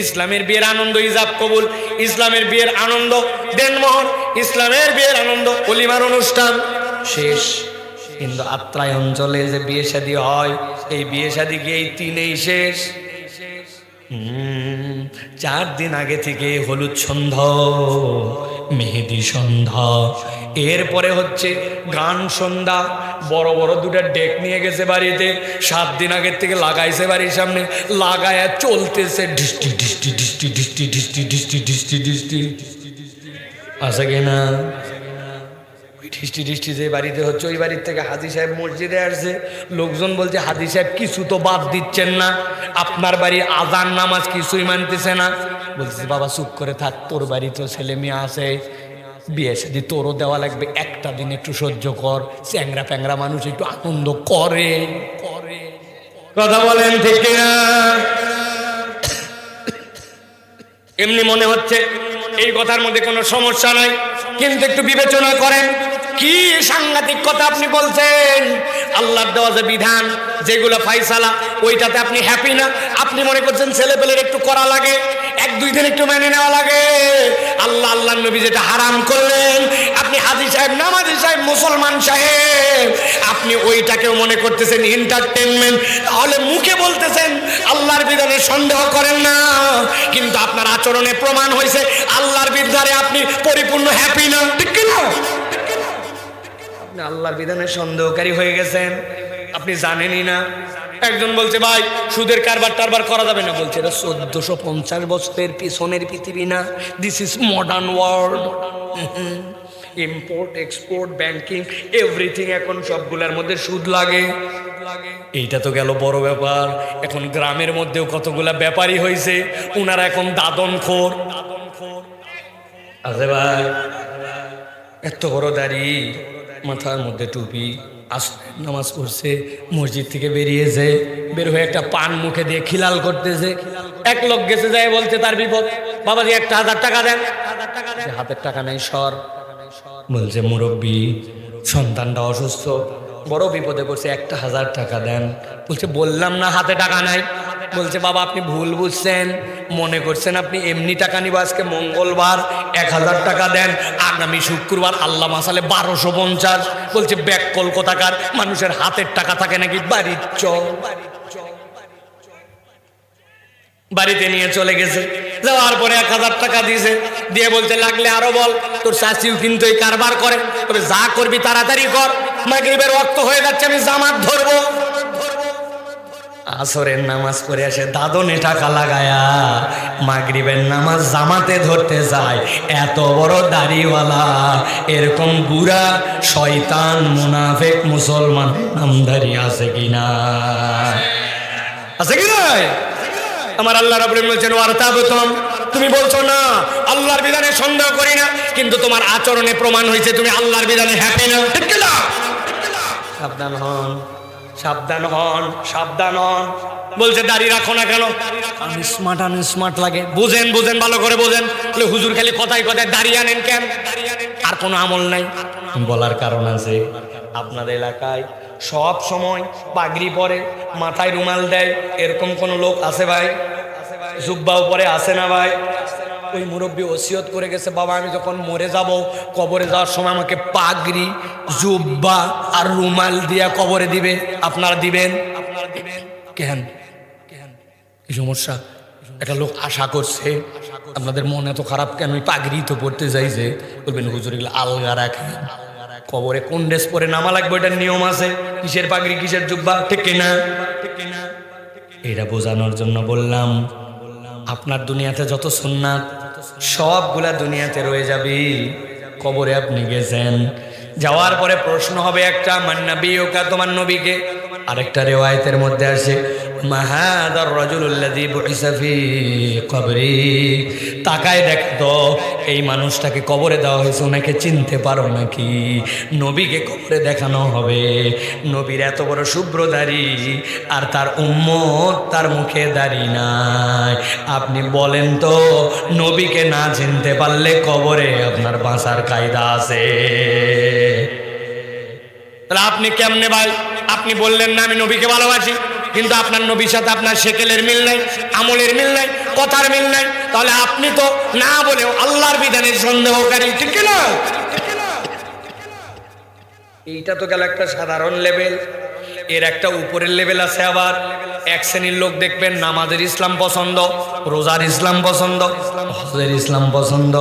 ইসলামের বিয়ের আনন্দ ইজাব কবুল, ইসলামের বিয়ের আনন্দ দেনমোহর, ইসলামের বিয়ের আনন্দ অলিমার অনুষ্ঠান শেষ। কিন্তু আত্রাই অঞ্চলে যে বিয়ে শাদী হয়, এই বিয়ে শাদী কি এই 3এই শেষ? 4 দিন আগে থেকে হলুদ সন্ধ্যা, মেহেদি সন্ধ্যা, এরপরে হচ্ছে গান সন্ধ্যা। বড় বড় 2টা ডেক নিয়ে গেছে বাড়িতে, 7 দিন আগের থেকে লাগাইছে বাড়ির সামনে, লাগায়া চলতেছে ডিস্টি ডিস্টি ডিস্টি ডিস্টি ডিস্টি ডিস্টি ডিস্টি ডিস্টি। আছে কিনা? ডিস্টি ডিস্টি যে বাড়িতে হচ্ছে ওই বাড়ির থেকে হাজী সাহেব মসজিদে আসছে। লোকজন বলছে হাজী সাহেব কিছু তো বাদ দিচ্ছেন না, আপনার বাড়ির আজান নামাজ কিছুই মানতেছে না। বলছে বাবা চুপ করে থাক, তোর বাড়ি তো ছেলে মেয়ে আছে, বিয়ে শাদী তোরও দেওয়া লাগবে, একটা দিন একটু সহ্য কর। চ্যাংরা প্যাংরা মানুষ একটু আনন্দ করে। কথা বলেন ঠিক না? এমনি মনে হচ্ছে এই কথার মধ্যে কোনো সমস্যা নাই, কিন্তু একটু বিবেচনা করেন কি সাংঘাতিক কথা আপনি বলছেন। আল্লাহর দেওয়া যে বিধান, যেগুলো ফাইসালা, ওইটাতে আপনি হ্যাপি না। আপনি মনে করছেন ছেলে পেলের একটু করা লাগে, 1-2 দিন একটু মেনে নেওয়া লাগে। আল্লাহর নবী যেটা হারাম করলেন, আপনি হাজী সাহেব, নামাজি সাহেব, মুসলমান সাহেব, আপনি ওইটাকেও মনে করতেছেন এন্টারটেনমেন্ট। তাহলে মুখে বলতেছেন আল্লাহর বিধানে সন্দেহ করেন না, কিন্তু আপনার আচরণে প্রমাণ হয়েছে আল্লাহর বিধানে আপনি পরিপূর্ণ হ্যাপি না। ঠিক না? আপনি আল্লাহর বিধানে সন্দেহকারী হয়ে গেছেন, আপনি জানেনই না। একজন বলছে ভাই সুদের কারবার টারবার করা যাবে না, বলছে এটা 1450 বছরের পিছনের পৃথিবী না, this is modern world. Import export banking everything এখন সবগুলোর মধ্যে সুদ লাগে। এইটা তো গেল বড় ব্যাপার। এখন গ্রামের মধ্যেও কতগুলা ব্যাপারী হয়েছে, ওনারা এখন দাদনখোর। আরে ভাই এত বড় দাড়ি, মাথার মধ্যে টুপি, নামাজ পড়ছে, মসজিদ থেকে বেরিয়েছে, বের হয়ে একটা পান মুখে দিয়ে খিলাল করতেছে। এক লোক গেছে যায় বলছে তার বিপদ, বাবাজি 1000 টাকা দেন। হাতের টাকা নেই, সর। বলছে মুরব্বী সন্তানটা অসুস্থ, বড় বিপদে পড়ছে, 1000 টাকা দেন। বলছে বললাম না হাতে টাকা নাই। বলছে বাবা আপনি ভুল বুঝছেন, মনে করছেন আপনি এমনি টাকা নিব, আজকে মঙ্গলবার 1000 টাকা দেন, আগামী শুক্রবার আল্লাহ মাসালে 1250। বলছে ব্যাক কলকাতাকার, মানুষের হাতের টাকা থাকে নাকি? বাড়ির চল। বাড়িতে নিয়ে চলে গেছে, যাওয়ার পরে 1000 টাকা দিয়েছে, দিয়ে বলছে লাগলে আরো বল, তোর চাচিও কিন্তু এই কারবার করে, তবে যা করবি তাড়াতাড়ি কর, মাগরিবের ওয়াক্ত হয়ে যাচ্ছে, আমি জামাত ধরবো। আসরের নামাজ পড়ে আসে, দাদনে টাকা লাগায়া মাগরিবের নামাজ জামাতে ধরতে যায়। এত বড় দাড়িওয়ালা, এরকম বুড়া শয়তান মুনাফিক মুসলমান নামধারী আছে কিনা? আছে কিনা? আমার আল্লাহ রাব্বুল আলামিন বলছেন ওয়ারতাবতুম, তুমি বলছো না আল্লাহর বিধানে সন্দেহ করি না, কিন্তু তোমার আচরণে প্রমাণ হয়েছে তুমি আল্লাহর বিধানে হ্যাপি না। ঠিক না? সাবধান হন, সাবধান হন, সাবধান হন। বলছে দাড়ি রাখো না কেন? আনস্মার্ট লাগে। বুঝেন বুঝেন, ভালো করে বোঝেন। হুজুর খালি কথায় কথায় দাড়ি আনেন কেন? আর কোনো আমল নাই? বলার কারণ আছে, আপনাদের এলাকায় সব সময় পাগড়ি পরে, মাথায় রুমাল দেয়, এরকম কোন লোক আছে ভাই? জুব্বাও পরে, আছে না ভাই? ওই মুরব্বী ওসিয়ত করে গেছে, বাবা আমি যখন মরে যাব, কবরে যাওয়ার সময় আমাকে পাগড়ি, জুব্বা আর রুমাল দিয়া কবরে দিবে। আপনারা দিবেন? কেন কি সমস্যা? একটা লোক আশা করছে, আপনাদের মন এত খারাপ কেন? পাগড়ি তো পড়তে যাইছে, বলবেন হুজুর এগুলো আলগা রাখেন, কবরে কোন ড্রেস পরে নামা লাগবে এটার নিয়ম আছে, কিসের পাগড়ি কিসের জুব্বা। ঠিক কিনা? এটা বোঝানোর জন্য বললাম, আপনার দুনিয়াতে যত সুন্নাত সবগুলা দুনিয়াতে রয়ে যাবে। কবরে আপনি গেছেন, যাওয়ার পরে প্রশ্ন হবে একটা, মান নবিয়ুকা, তোমার নবীকে। আরেকটা রিওয়ায়াতের মধ্যে আসে মা হাযার রাজুলুল্লাযী বুইসা ফী কবরি, তাকায় দেখতো এই মানুষটাকে কবরে দেওয়া হয়েছে, ওনাকে চিনতে পারো নাকি? নবীকে কবরে দেখানো হবে, নবীর এত বড় শুভ্র দাড়ি আর তার উম্মত তার মুখে দাড়ি নাই। আপনি বলেন তো নবীকে না চিনতে পারলে কবরে আপনার বাঁচার কায়দা আছে? তাহলে আপনি কেমনে ভাই? আপনি বললেন না আমি নবীকে ভালোবাসি, কিন্তু আপনার নবীর সাথে আপনার সেকেলের মিল নাই, আমলের মিল নাই, কথার মিল নাই, তাহলে আপনি তো না বলেও আল্লাহর বিধানের সন্দেহকারী, ঠিক না? এইটা তো গেল একটা সাধারণ লেভেল। এর একটা উপরের লেভেল আছে। আবার এক শ্রেণীর লোক দেখবেন নামাজের ইসলাম পছন্দ, রোজার ইসলাম পছন্দ, হজের ইসলাম পছন্দ,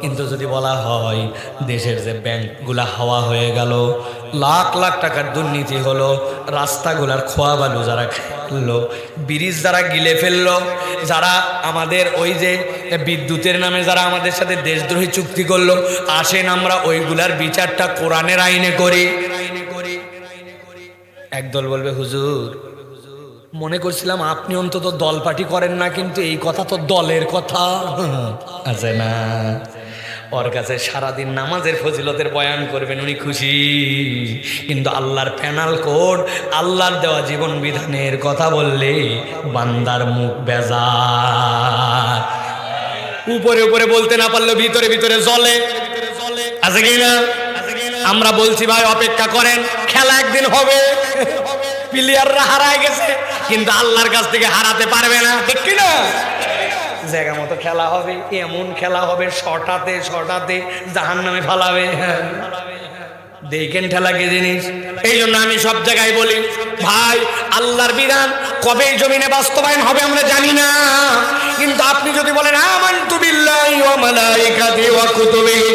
কিন্তু যদি বলা হয় দেশের যে ব্যাংকগুলা হাওয়া হয়ে গেল, লাখ লাখ টাকার দুর্নীতি হলো, রাস্তাগুলার খোয়া বালু যারা খেলো, ব্রিজ যারা গিলে ফেললো, যারা আমাদের ওই যে বিদ্যুতের নামে যারা আমাদের সাথে দেশদ্রোহী চুক্তি করলো, আসেন আমরা ওইগুলার বিচারটা কোরআনের আইনে করি। একদল বলবে হুজুর মনে করছিলাম আপনি অন্তত দল পার্টি করেন না, কিন্তু এই কথা তো দলের কথা আছে না। ওর কাছে সারাদিন নামাজের ফজিলতের বয়ান করবেন, উনি খুশি, কিন্তু আল্লাহর প্যানাল কোড, আল্লাহর দেওয়া জীবন বিধানের কথা বললে বান্দার মুখ বেজার। উপরে উপরে বলতে না পারলে ভিতরে ভিতরে জ্বলে, আছে কি না? আমরা বলছি ভাই অপেক্ষা করেন, খেলা একদিন হবে, প্লেয়াররা হারায় গেছে কিন্তু আল্লাহর কাছ থেকে হারাতে পারবে না, ঠিক কিনা? জায়গা মতো খেলা হবে, এমন খেলা হবে শটাতে শটাতে জাহান্নামে ফালাবে। দেখেন খেলা কি জিনিস। এই জন্য আমি সব জায়গায় বলি ভাই আল্লাহর বিধান কবে জমিনে বাস্তবায়ন হবে আমরা জানি না, কিন্তু আপনি যদি বলেন আমানতু বিল্লাহি ওয়া মালাইকাতিহি ওয়া কুতুবিহি,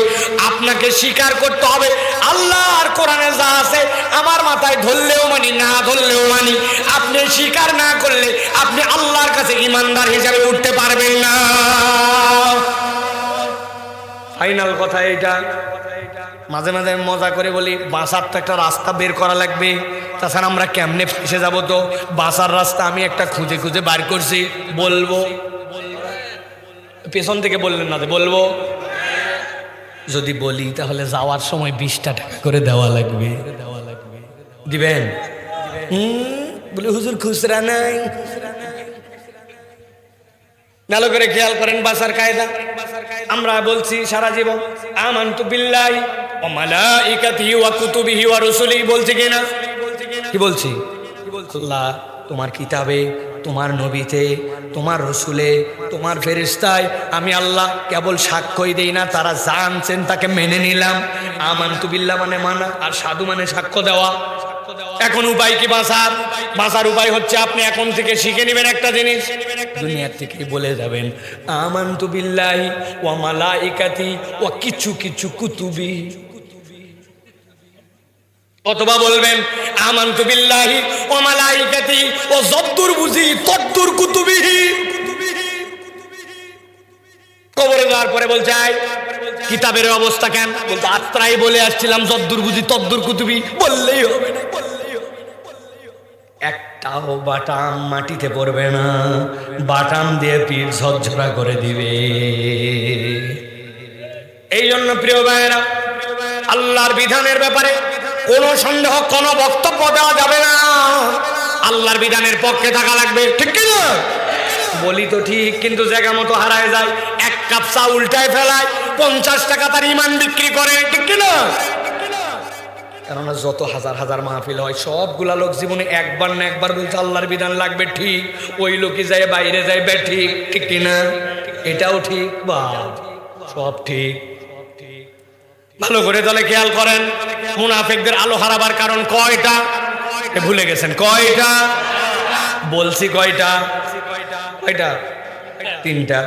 আপনাকে স্বীকার করতে হবে আল্লাহর কোরআনে যা আছে আমার মাথায় ধরলেও মানি, না ধরলেও মানি। আপনি স্বীকার না করলে আপনি আল্লাহর কাছে ঈমানদার হিসেবে উঠতে পারবেন না। ফাইনাল কথা এইটা। মাঝে মাঝে মজা করে বলি বাঁচার তো একটা রাস্তা বের করা লাগবে, তাছাড়া আমরা কেমনে ফেসে যাব? তো বাঁচার রাস্তা আমি একটা খুঁজে খুঁজে বার করছি, বলবো? পেছন থেকে বললেন না, বলবো? যদি বলি তাহলে যাওয়ার সময় 20টা টাকা করে দেওয়া লাগবে। দিবেন? বলে হুজুর খুচরা নাই। ভালো করে খেয়াল করেন বাঁচার কায়দা। আমরা বলছি সারা জীবন আমানতু বিল্লাহি ওয়া মালাইকাতিহি ওয়া কুতুবিহি ওয়া রুসুলিহি, বলছি কিনা? কি বলছি? আল্লাহ তোমার কিতাবে, তোমার নবীতে, তোমার রসুলে, তোমার ফেরেশতায় আমি আল্লাহ কেবল সাক্ষ্যই দেই না, তারা জানছেন তাকে মেনে নিলাম। আমানতু বিল্লাহ মানে মানা, আর সাধু মানে সাক্ষ্য দেওয়া। এখন উপায় কি বাঁচার? বাঁচার উপায় হচ্ছে আপনি এখন থেকে শিখে নেবেন একটা জিনিস, দুনিয়ার থেকে বলে যাবেন আমানতু বিল্লাহি ওয়া মালাইকাতিহি ওয়া কিছু কিছু কুতুবি, অথবা বলবেন আমানতু বিল্লাহি ওয়া মালাইকাতিহি ওয়া যদ্দুর বুঝি তদ্দুর কুতুবিহি। কবরে যাওয়ার পরে বলছে কিতাবের অবস্থা কেন? বলতে আত্রাই বলে আসছিলাম যদ্দুর বুঝি তদ্দুর কুতুবি, বললেই হবে না। একটাও বাটাম মাটিতে পড়বে না, বাটাম দিয়ে পিঠ ঝরঝরা করে দিবে। এই জন্য প্রিয় ভাইয়েরা আল্লাহর বিধানের ব্যাপারে কোনো সন্দেহ, কোনো বক্তব্য দেওয়া যাবে না। আল্লাহর বিধানের পক্ষে থাকা লাগবে, ঠিক কি না? বলি তো ঠিক, কিন্তু জায়গা মতো হারায় যায়। এক কাপ চা উল্টায় ফেলায় 50 টাকা তার ইমান বিক্রি করে, ঠিক কি না? কেননা যত হাজার হাজার মাহফিল হয় সবগুলা লোক জীবনে একবার না একবার বলছে আল্লাহর বিধান লাগবে, ঠিক। ওই লোকই যায় বাইরে যায় বে, ঠিক ঠিক কিনা? এটাও ঠিক, বা সব ঠিক। ভালো করে তাহলে খেয়াল করেন, মুনাফিকদের আলো হারাবার কারণ কয়টা? ভুলে গেছেন কয়টা? বলছি কয়টা? কয়টা? 3টা।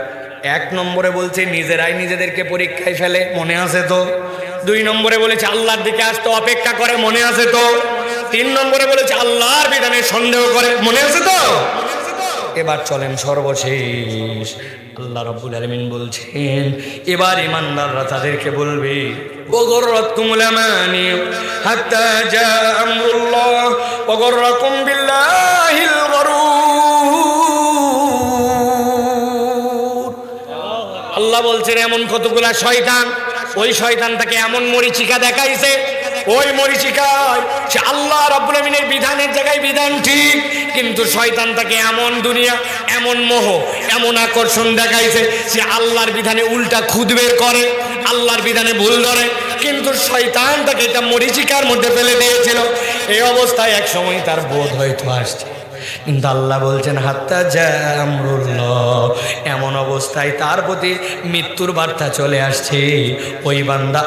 1 নম্বরে বলছে নিজেরাই নিজেদেরকে পরীক্ষায় ফেলে, মনে আছে তো? 2 নম্বরে বলেছে আল্লাহর দিকে আসতে অপেক্ষা করে, মনে আছে তো? 3 নম্বরে বলেছে আল্লাহর বিধানে সন্দেহ করে, মনে আছে তো? এবার চলেন সর্বশেষ, আল্লাহ রাব্বুল আলামিন বলছেন এবার ঈমানদাররা তাদেরকে বলবে ওগররাতুমুল আমানি হাত্তা জা আমরুল্লাহ ওগররাকুম বিল্লাহিল গরুর। আল্লাহ বলছেন এমন কতগুলা শয়তান, ওই শয়তানটাকে এমন মরিচিকা দেখাইছে, ওই মরিচিকায় সে আল্লাহ রাব্বুল আমিনের বিধানের জায়গায় বিধান ঠিক, কিন্তু শয়তানটাকে এমন দুনিয়া, এমন মোহ, এমন আকর্ষণ দেখাইছে সে আল্লাহর বিধানে উল্টা খুদ বের করে, আল্লাহর বিধানে ভুল ধরে, কিন্তু শয়তানটাকে এটা মরিচিকার মধ্যে ফেলে দিয়েছিল। এই অবস্থায় এক সময় তার বোধ হয়তো আসছে, কিন্তু আল্লাহ বলছেন হাত্তা জামরুল্লাহ, এমন অবস্থায় তার প্রতি মৃত্যুর বার্তা চলে আসছে, ওই বান্দা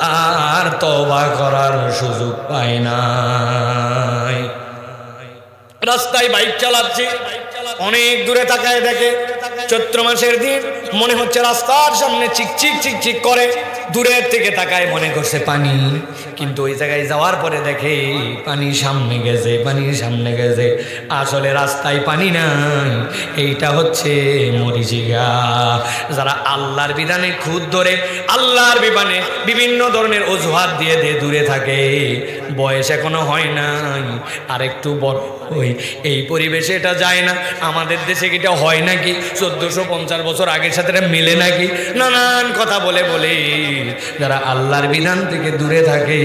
আর তওবা করার সুযোগ পায় না। রাস্তায় বাইক চালাচ্ছে, অনেক দূরে তাকায় দেখে চৈত্র মাসের দিন, মনে হচ্ছে রাস্তার সামনে চিকচিক চিকচিক করে, দূরের থেকে তাকায় মনে করছে পানি, কিন্তু ওই জায়গায় যাওয়ার পরে দেখে পানি সামনে গেছে, পানি সামনে গেছে, আসলে রাস্তায় পানি নাই, এইটা হচ্ছে মরিচিকা। যারা আল্লাহর বিধানে খুদ ধরে, আল্লাহর বিধানে বিভিন্ন ধরনের অজুহাত দিয়ে দূরে থাকে, বয়স এখনো হয় নাই, আর একটু বড় ওই এই পরিবেশে এটা যায় না, আমাদের দেশে এটা হয় নাকি, 1450 বছর আগের সাথে এটা মেলে নাকি, নানান কথা বলে বলে যারা আল্লাহর বিধান থেকে দূরে থাকে,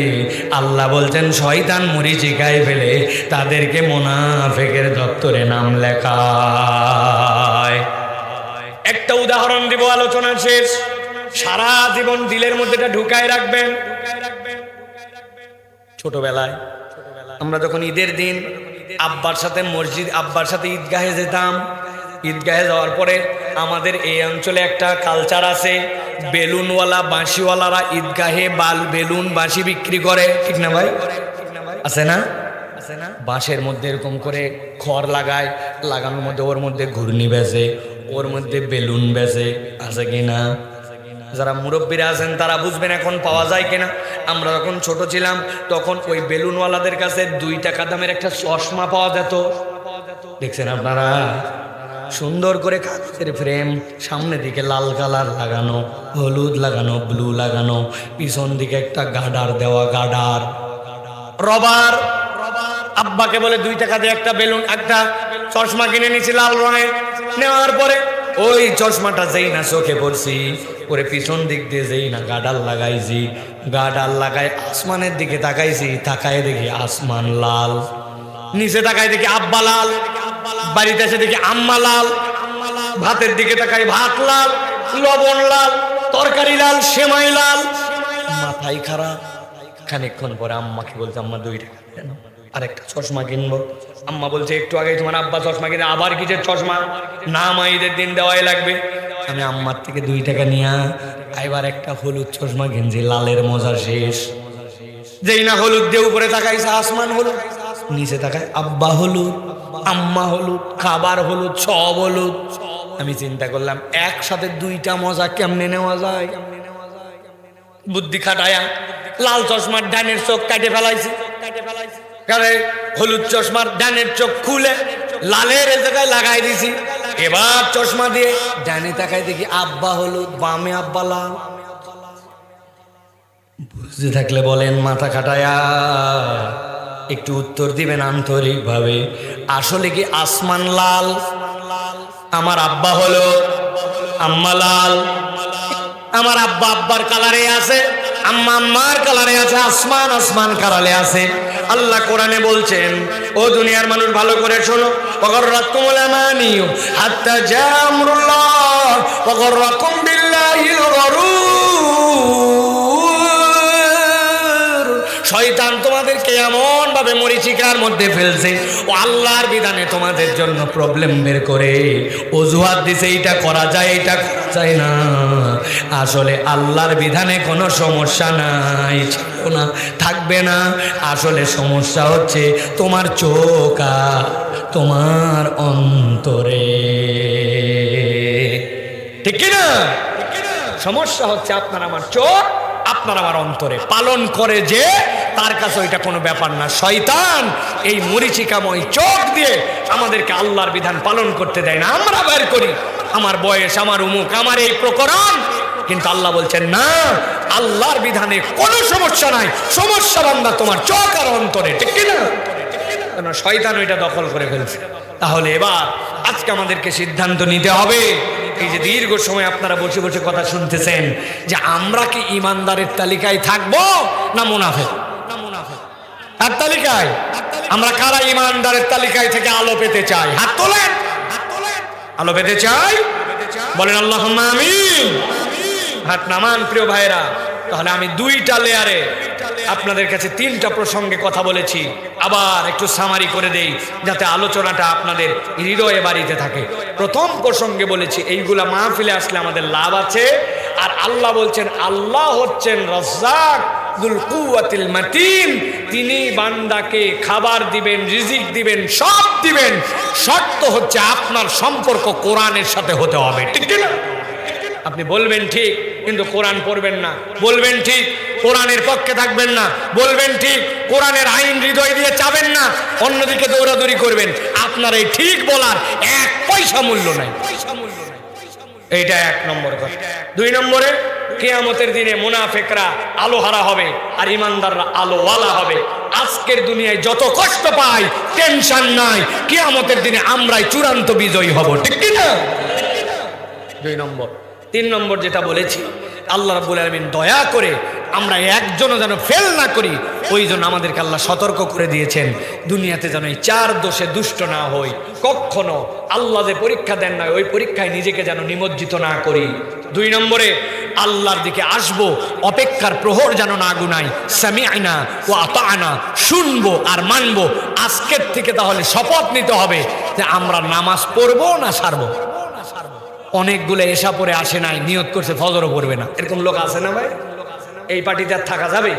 আল্লাহ বলছেন শয়তান মরিচিকায় ফেলে তাদেরকে মুনাফিকের দপ্তরে নাম লেখায়। একটা উদাহরণ দিব, আলোচনা শেষ। সারা জীবন দিলের মধ্যে এটা ঢুকায় রাখবেন। ছোটবেলায় আমরা যখন ঈদের দিন আব্বার সাথে মসজিদ, আব্বার সাথে ঈদগাহে যেতাম, ঈদগাহে যাওয়ার পরে আমাদের এই অঞ্চলে একটা কালচার আছে, বেলুনওয়ালা বাঁশিওয়ালারা ঈদগাহে বেলুন বাঁশি বিক্রি করে, ঠিক না ভাই? আছে না? বাঁশের মধ্যে এরকম করে খড় লাগায়, লাগানোর মধ্যে ওর মধ্যে ঘূর্ণি বেচে, ওর মধ্যে বেলুন বেচে, আছে কিনা? যারা মুরব্বীরা আছেন তারা বুঝবেন এখন পাওয়া যায় কিনা। আমরা যখন ছোট ছিলাম তখন ওই বেলুনওয়ালাদের কাছে 2 টাকা দামের একটা চশমা পাওয়া যেত, দেখছেন আপনারা? সুন্দর করে কাগজের ফ্রেম, সামনে দিকে লাল কালার লাগানো, হলুদ লাগানো, ব্লু লাগানো, পিছন দিকে একটা গার্ডার দেওয়া, গার্ডার রবার। আব্বাকে বলে 2 টাকা দিয়ে একটা বেলুন, একটা চশমা কিনে নিয়েছি লাল রঙের। নেওয়ার পরে ওই চশমাটা যেই না চোখে পড়ছি, পরে পিছন দিক দিয়ে যেই না গার্ডার লাগাইছি, গার্ডার লাগাই আসমানের দিকে তাকাইছি, তাকায় দেখি আসমান লাল, নিচে তাকায় দেখি আব্বা লাল, বাড়িতে এসে দেখি আম্মা লাল, ভাতের দিকে তাকাই ভাত লাল, লবণ লাল, তরকারি লাল, সেমাই লাল, মাথায় খারাপ। খানিকক্ষণ পরে আম্মাকে বলছে আম্মা 2 টাকা দেন, আরেকটা চশমা কিনবো। আম্মা বলছে একটু আগে তোমার আব্বা চশমা কিনে, আবার কিসের চশমা? না মা ঈদের দিন দেওয়াই লাগবে। আমি আম্মার থেকে 2 টাকা নিয়ে এবার একটা হলুদ চশমা কিনছি, লালের মজা শেষ। যেই না হলুদ দিয়ে উপরে তাকাইছে আসমান হলুদ, নিচে তাকায় আব্বা হলুদ, আম্মা হলুদ, খাবার হলুদ, সব হলুদ। আমি চিন্তা করলাম একসাথে 2টা মজা কেমনে নেওয়া যায়। বুদ্ধি খাটায়া লাল চশমার ডানের চোখ কাটে ফেলাইছি, হলুদ চশমার ডানের চোখ খুলে লালের জায়গায় লাগাই দিছি। এবার চশমা দিয়ে ডানে তাকাই দেখি আব্বা হলুদ, বামে আব্বা লাল। বুঝতে থাকলে বলেন, মাথা খাটায়া একটু উত্তর দিবেন আন্তরিক ভাবে। আসলে কি আসমান লাল, আমার আব্বা হলো, আম্মা লাল। আমার আব্বা আব্বার কালারে আছে, আম্মা আম্মার কালারে আছে, আসমান আসমান কালারে আছে। আল্লাহ কোরআনে বলছেন, ও দুনিয়ার মানুষ ভালো করে শোনো, ওয়াগররাকুমুল আমানিয়ু হাত্তা জাআ আমরুল্লাহ ওয়াগররাকুম বিল্লাহিল গরুর। শয়তান তোমাদেরকে এমন ভাবে মরিচিকার মধ্যে ফেলছে, ও আল্লাহর বিধানে তোমাদের জন্য প্রবলেম বের করে অজুহাত দিছে, এইটা করা যায়, এইটা করা যায় না। আসলে আল্লাহর বিধানে কোনো সমস্যা নাই, ছিল না, থাকবে না। আসলে সমস্যা হচ্ছে তোমার চোখ আর তোমার অন্তরে, ঠিক কিনা? সমস্যা হচ্ছে আপনার আমার চোখ, আপনার আমার অন্তরে। পালন করে যে তার কাছে ওইটা কোনো ব্যাপার না। শয়তান এই মরিচিকাময় চোখ দিয়ে আমাদেরকে আল্লাহর বিধান পালন করতে দেয় না। আমরা বের করি আমার বয়স, আমার উমুক, আমার এই প্রকরণ, কিন্তু আল্লাহ বলছেন না, আল্লাহর বিধানে কোনো সমস্যা নাই, সমস্যা বান্দা তোমার চোখ আর অন্তরে, ঠিক কিনা? কেন শয়তান ওইটা দখল করে ফেলছে। তাহলে এবার আজকে আমাদেরকে সিদ্ধান্ত নিতে হবে, এই যে দীর্ঘ সময় আপনারা বসে বসে কথা শুনতেছেন যে আমরা কি ইমানদারের তালিকায় থাকবো না মুনাফিক? তার তালিকায় আমরা কারা ইমানদারের তালিকায় থেকে আলো পেতে চাই? হাত তোলেন। আলো পেতে চাই বলেন আল্লাহুম্মা আমিন। হাত নামান প্রিয় ভাইরা। তাহলে আমি দুইটা লেয়ারে আপনাদের কাছে তিনটা প্রসঙ্গে কথা বলেছি, আবার একটু সামারি করে দেই যাতে আলোচনাটা আপনাদের হৃদয়ে বাড়িতে থাকে। প্রথম প্রসঙ্গে বলেছি এইগুলা মাহফিলে আসলে আমাদের লাভ আছে। আর আল্লাহ বলছেন, আল্লাহ হচ্ছেন রাজ্জাক যুল কুওয়াতিল মাতিন, তিনি বান্দাকে খাবার দিবেন, রিজিক দিবেন, সব দিবেন। শর্ত হচ্ছে আপনার সম্পর্ক কোরআনের সাথে হতে হবে, ঠিক কি না? আপনি বলবেন ঠিক কিন্তু কোরআন পড়বেন না, বলবেন ঠিক কোরআনের পক্ষে থাকবেন না, বলবেন ঠিক কোরআনের আইন হৃদয় দিয়ে চাবেন না, অন্যদিকে দৌড়াদৌড়ি করবেন, আপনার এই ঠিক বলার এক পয়সা মূল্য নাই। এইটা এক নম্বর কথা। দুই নম্বরে, কিয়ামতের দিনে মুনাফিকরা আলোহারা হবে আর ইমানদাররা আলোওয়ালা হবে। আজকের দুনিয়ায় যত কষ্ট পাই টেনশন নাই, কিয়ামতের দিনে আমরাই চূড়ান্ত বিজয়ী হব, ঠিক কি না? দুই নম্বর। তিন নম্বর যেটা বলেছি, আল্লাহ রাব্বুল আলামিন দয়া করে আমরা একজনও যেন ফেল না করি, ওই জন্য আমাদেরকে আল্লাহ সতর্ক করে দিয়েছেন দুনিয়াতে যেন এই চার দোষে দুষ্ট না হই, কখনো আল্লাহ যে পরীক্ষা দেন না ওই পরীক্ষায় নিজেকে যেন নিমজ্জিত না করি। দুই নম্বরে, আল্লাহর দিকে আসবো, অপেক্ষার প্রহর যেন না গুনাই। সামিআনা ওয়া আতাআনা, শুনবো আর মানবো। আজকের থেকে তাহলে শপথ নিতে হবে যে আমরা নামাজ পড়বো না ছাড়বো। অনেকগুলো এশা পরে আসে নাই, নিয়ত করছে ফজরও পড়বে না, এরকম লোক আছে না ভাই? এই পার্টিতে আর থাকা যাবে?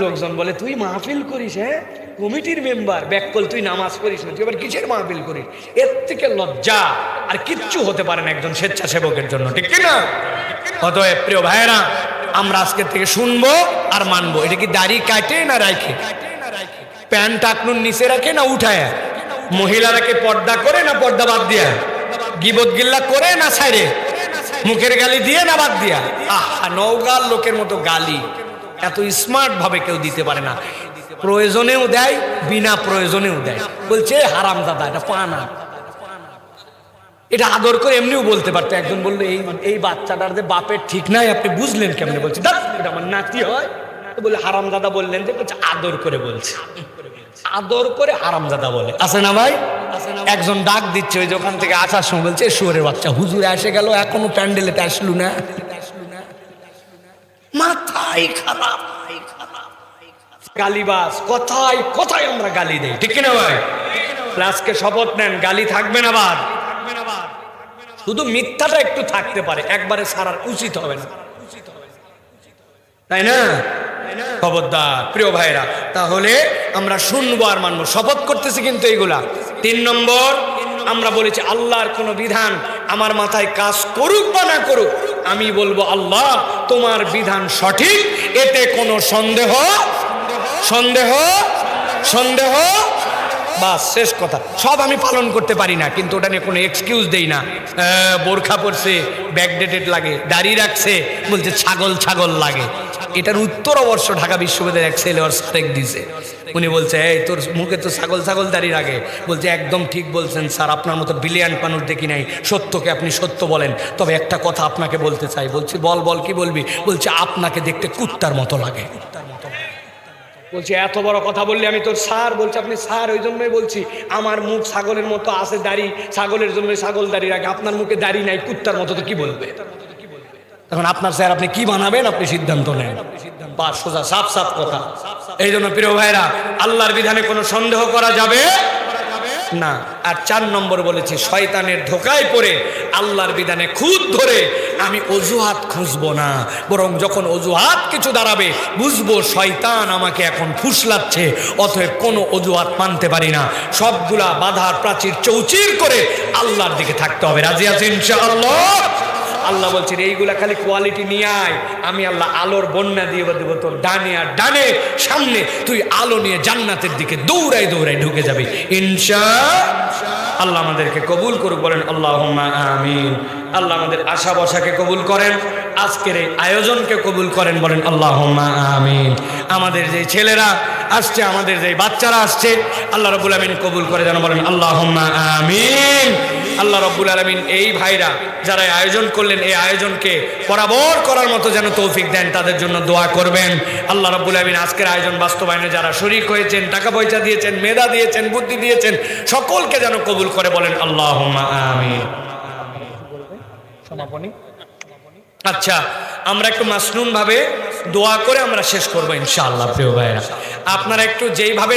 লোকজন বলে তুই মাহফিল করিস, হ্যাঁ কমিটির মেম্বার, ব্যাককল তুই নামাজ পড়িস না, তুই এবার কিসের মাহফিল করিস? এর থেকে লজ্জা আর কিচ্ছু হতে পারে না একজন স্বেচ্ছাসেবকের জন্য, ঠিক কিনা? অতএব প্রিয় ভাইয়েরা, আমরা আজকের থেকে শুনবো আর মানবো। এটা কি দাড়ি কাটে না রাখে? প্যান্ট টাকনুর নিচে রাখে না উঠায়? মহিলারাকে পর্দা করে না পর্দা বাদ দিয়া? গিবত গিল্লা করে না ছাইরে? মুখের গালি দিয়ে না বাদ দিয়া? আহা, নওগাঁর লোকের মতো গালি এত স্মার্ট ভাবে কেউ দিতে পারে না। প্রয়োজনেও দেয়, বিনা প্রয়োজনেও দেয়। বলছে হারামজাদা, এটা পানা। এটা আদর করে এমনিও বলতে পারতো। একজন বললো এই বাচ্চাটার যে বাপের ঠিক নাই, আপনি বুঝলেন কেমনে? বলছে এটা আমার নাতি হয়। বলে হারামজাদা বললেন যে? বলছে আদর করে বলছে, আদর করে হারামজাদা বলে। আছে না ভাই? একজন ডাক দিচ্ছে ওই দোকান থেকে আসার সময়, বলছে শুয়োরের বাচ্চা, হুজুরে এসে গেল এখনো প্যান্ডেলেতে আসলু না। মাথায় খারাপ, গালিবাজ, কথায় কথায় আমরা গালি দেই, ঠিক কিনা ভাই? আজকে শপথ নেন গালি থাকবে না, বাদ। শুধু মিথ্যাটা একটু থাকতে পারে, একবারে ছাড়ার উচিত হবে না, তাই না? খবরদার প্রিয় ভাইরা, তাহলে আমরা শুনবো আর মানবো, শপথ করতেছি কিন্তু এইগুলা। তিন নম্বর, আমরা বলেছি আল্লাহর কোন বিধান আমার মাথায় কাজ করুক বা না করুক, আমি বলবো আল্লাহ তোমার বিধান সঠিক, এতে কোনো সন্দেহ সন্দেহ সন্দেহ বাস, শেষ কথা। সব আমি পালন করতে পারি না, কিন্তু ওটা নিয়ে কোনো এক্সকিউজ দেই না। বোরখা পরছে, ব্যাকডেটেড লাগে, দাড়ি রাখছে, বলছে ছাগল ছাগল লাগে। এটার উত্তর অবশ্য ঢাকা বিশ্ববিদ্যালয়ের এক ছেলে ওর সারেক দিছে। উনি বলছে এই তোর মুখে তো ছাগল ছাগল দাড়ি রাখে। বলছে একদম ঠিক বলছেন স্যার, আপনার মতো ব্রিলিয়ান্ট মানুষ দেখি নাই, সত্যকে আপনি সত্য বলেন। তবে একটা কথা আপনাকে বলতে চাই। বলছি বল বল, কি বলবি? বলছে আপনাকে দেখতে কুত্তার মতো লাগে। বলছে এত বড় কথা বললি আমি তোর স্যার? বলছে আপনি স্যার ওই জন্যই বলছি, আমার মুখ ছাগলের মতো আছে, দাড়ি ছাগলের জন্য ছাগল দাড়ি রাখে, আপনার মুখে দাড়ি নাই, কুত্তার মতো, তো কি বলবে? তখন আপনার স্যার আপনি কি বানাবেন, আপনি সিদ্ধান্ত নেন। বা সোজা সাফ সাফ কথা। এই জন্য প্রিয় ভাইরা, আল্লাহর বিধানে কোনো সন্দেহ করা যাবে না। আর চার নম্বর বলেছি, শয়তানের ধোকায় পড়ে আল্লাহর বিধানে খুদ ধরে আমি অজুহাত খুঁজবো না, বরং যখন অজুহাত কিছু দাঁড়াবে বুঝবো শয়তান আমাকে এখন ফুসলাচ্ছে, অতএব কোনো অজুহাত মানতে পারি না। সবগুলা বাধার প্রাচীর চৌচির করে আল্লাহর দিকে থাকতে হবে। রাজি আছেন ইনশাআল্লাহ? আল্লাহ বলছেন এইগুলা খালি কোয়ালিটি নিয়ে আয়, আমি আল্লাহ আলোর বন্যা দিয়ে দেবো তোর ডানে আর ডানে সামনে, তুই আলো নিয়ে জান্নাতের দিকে দৌড়াই দৌড়াই ঢুকে যাবি ইনশাআল্লাহ। আল্লাহ আমাদেরকে কবুল করুক, বলেন আল্লাহুম্মা আমিন। আল্লাহ আমাদের আশা বসাকে কবুল করেন, আজকের এই আয়োজনকে কবুল করেন, বলেন আল্লাহুম্মা আমিন। আমাদের যে ছেলেরা আসছে, আমাদের যে বাচ্চারা আসছে, আল্লাহ রাব্বুল আমিন কবুল করে যেন, বলেন আল্লাহুম্মা আমিন। আল্লাহ রাব্বুল আলামিন এই ভাইরা যারা এই আয়োজন করলেন এই আয়োজনকে বরাবর করার মতো যেন তৌফিক দেন, তাদের জন্য দোয়া করবেন। আল্লাহ রাব্বুল আলামিন আজকের আয়োজন বাস্তবায়নে যারা শরীক হয়েছেন, টাকা পয়সা দিয়েছেন, মেধা দিয়েছেন, বুদ্ধি দিয়েছেন, সকলকে যেন কবুল করে বলেন আল্লাহুম্মা আমিন। সমাপনী। আচ্ছা, আমরা একটু মাসনুন ভাবে দোয়া করে আমরা শেষ করবো ইনশাআল্লাহ। প্রিয় ভাইরা, আপনারা একটু যেইভাবে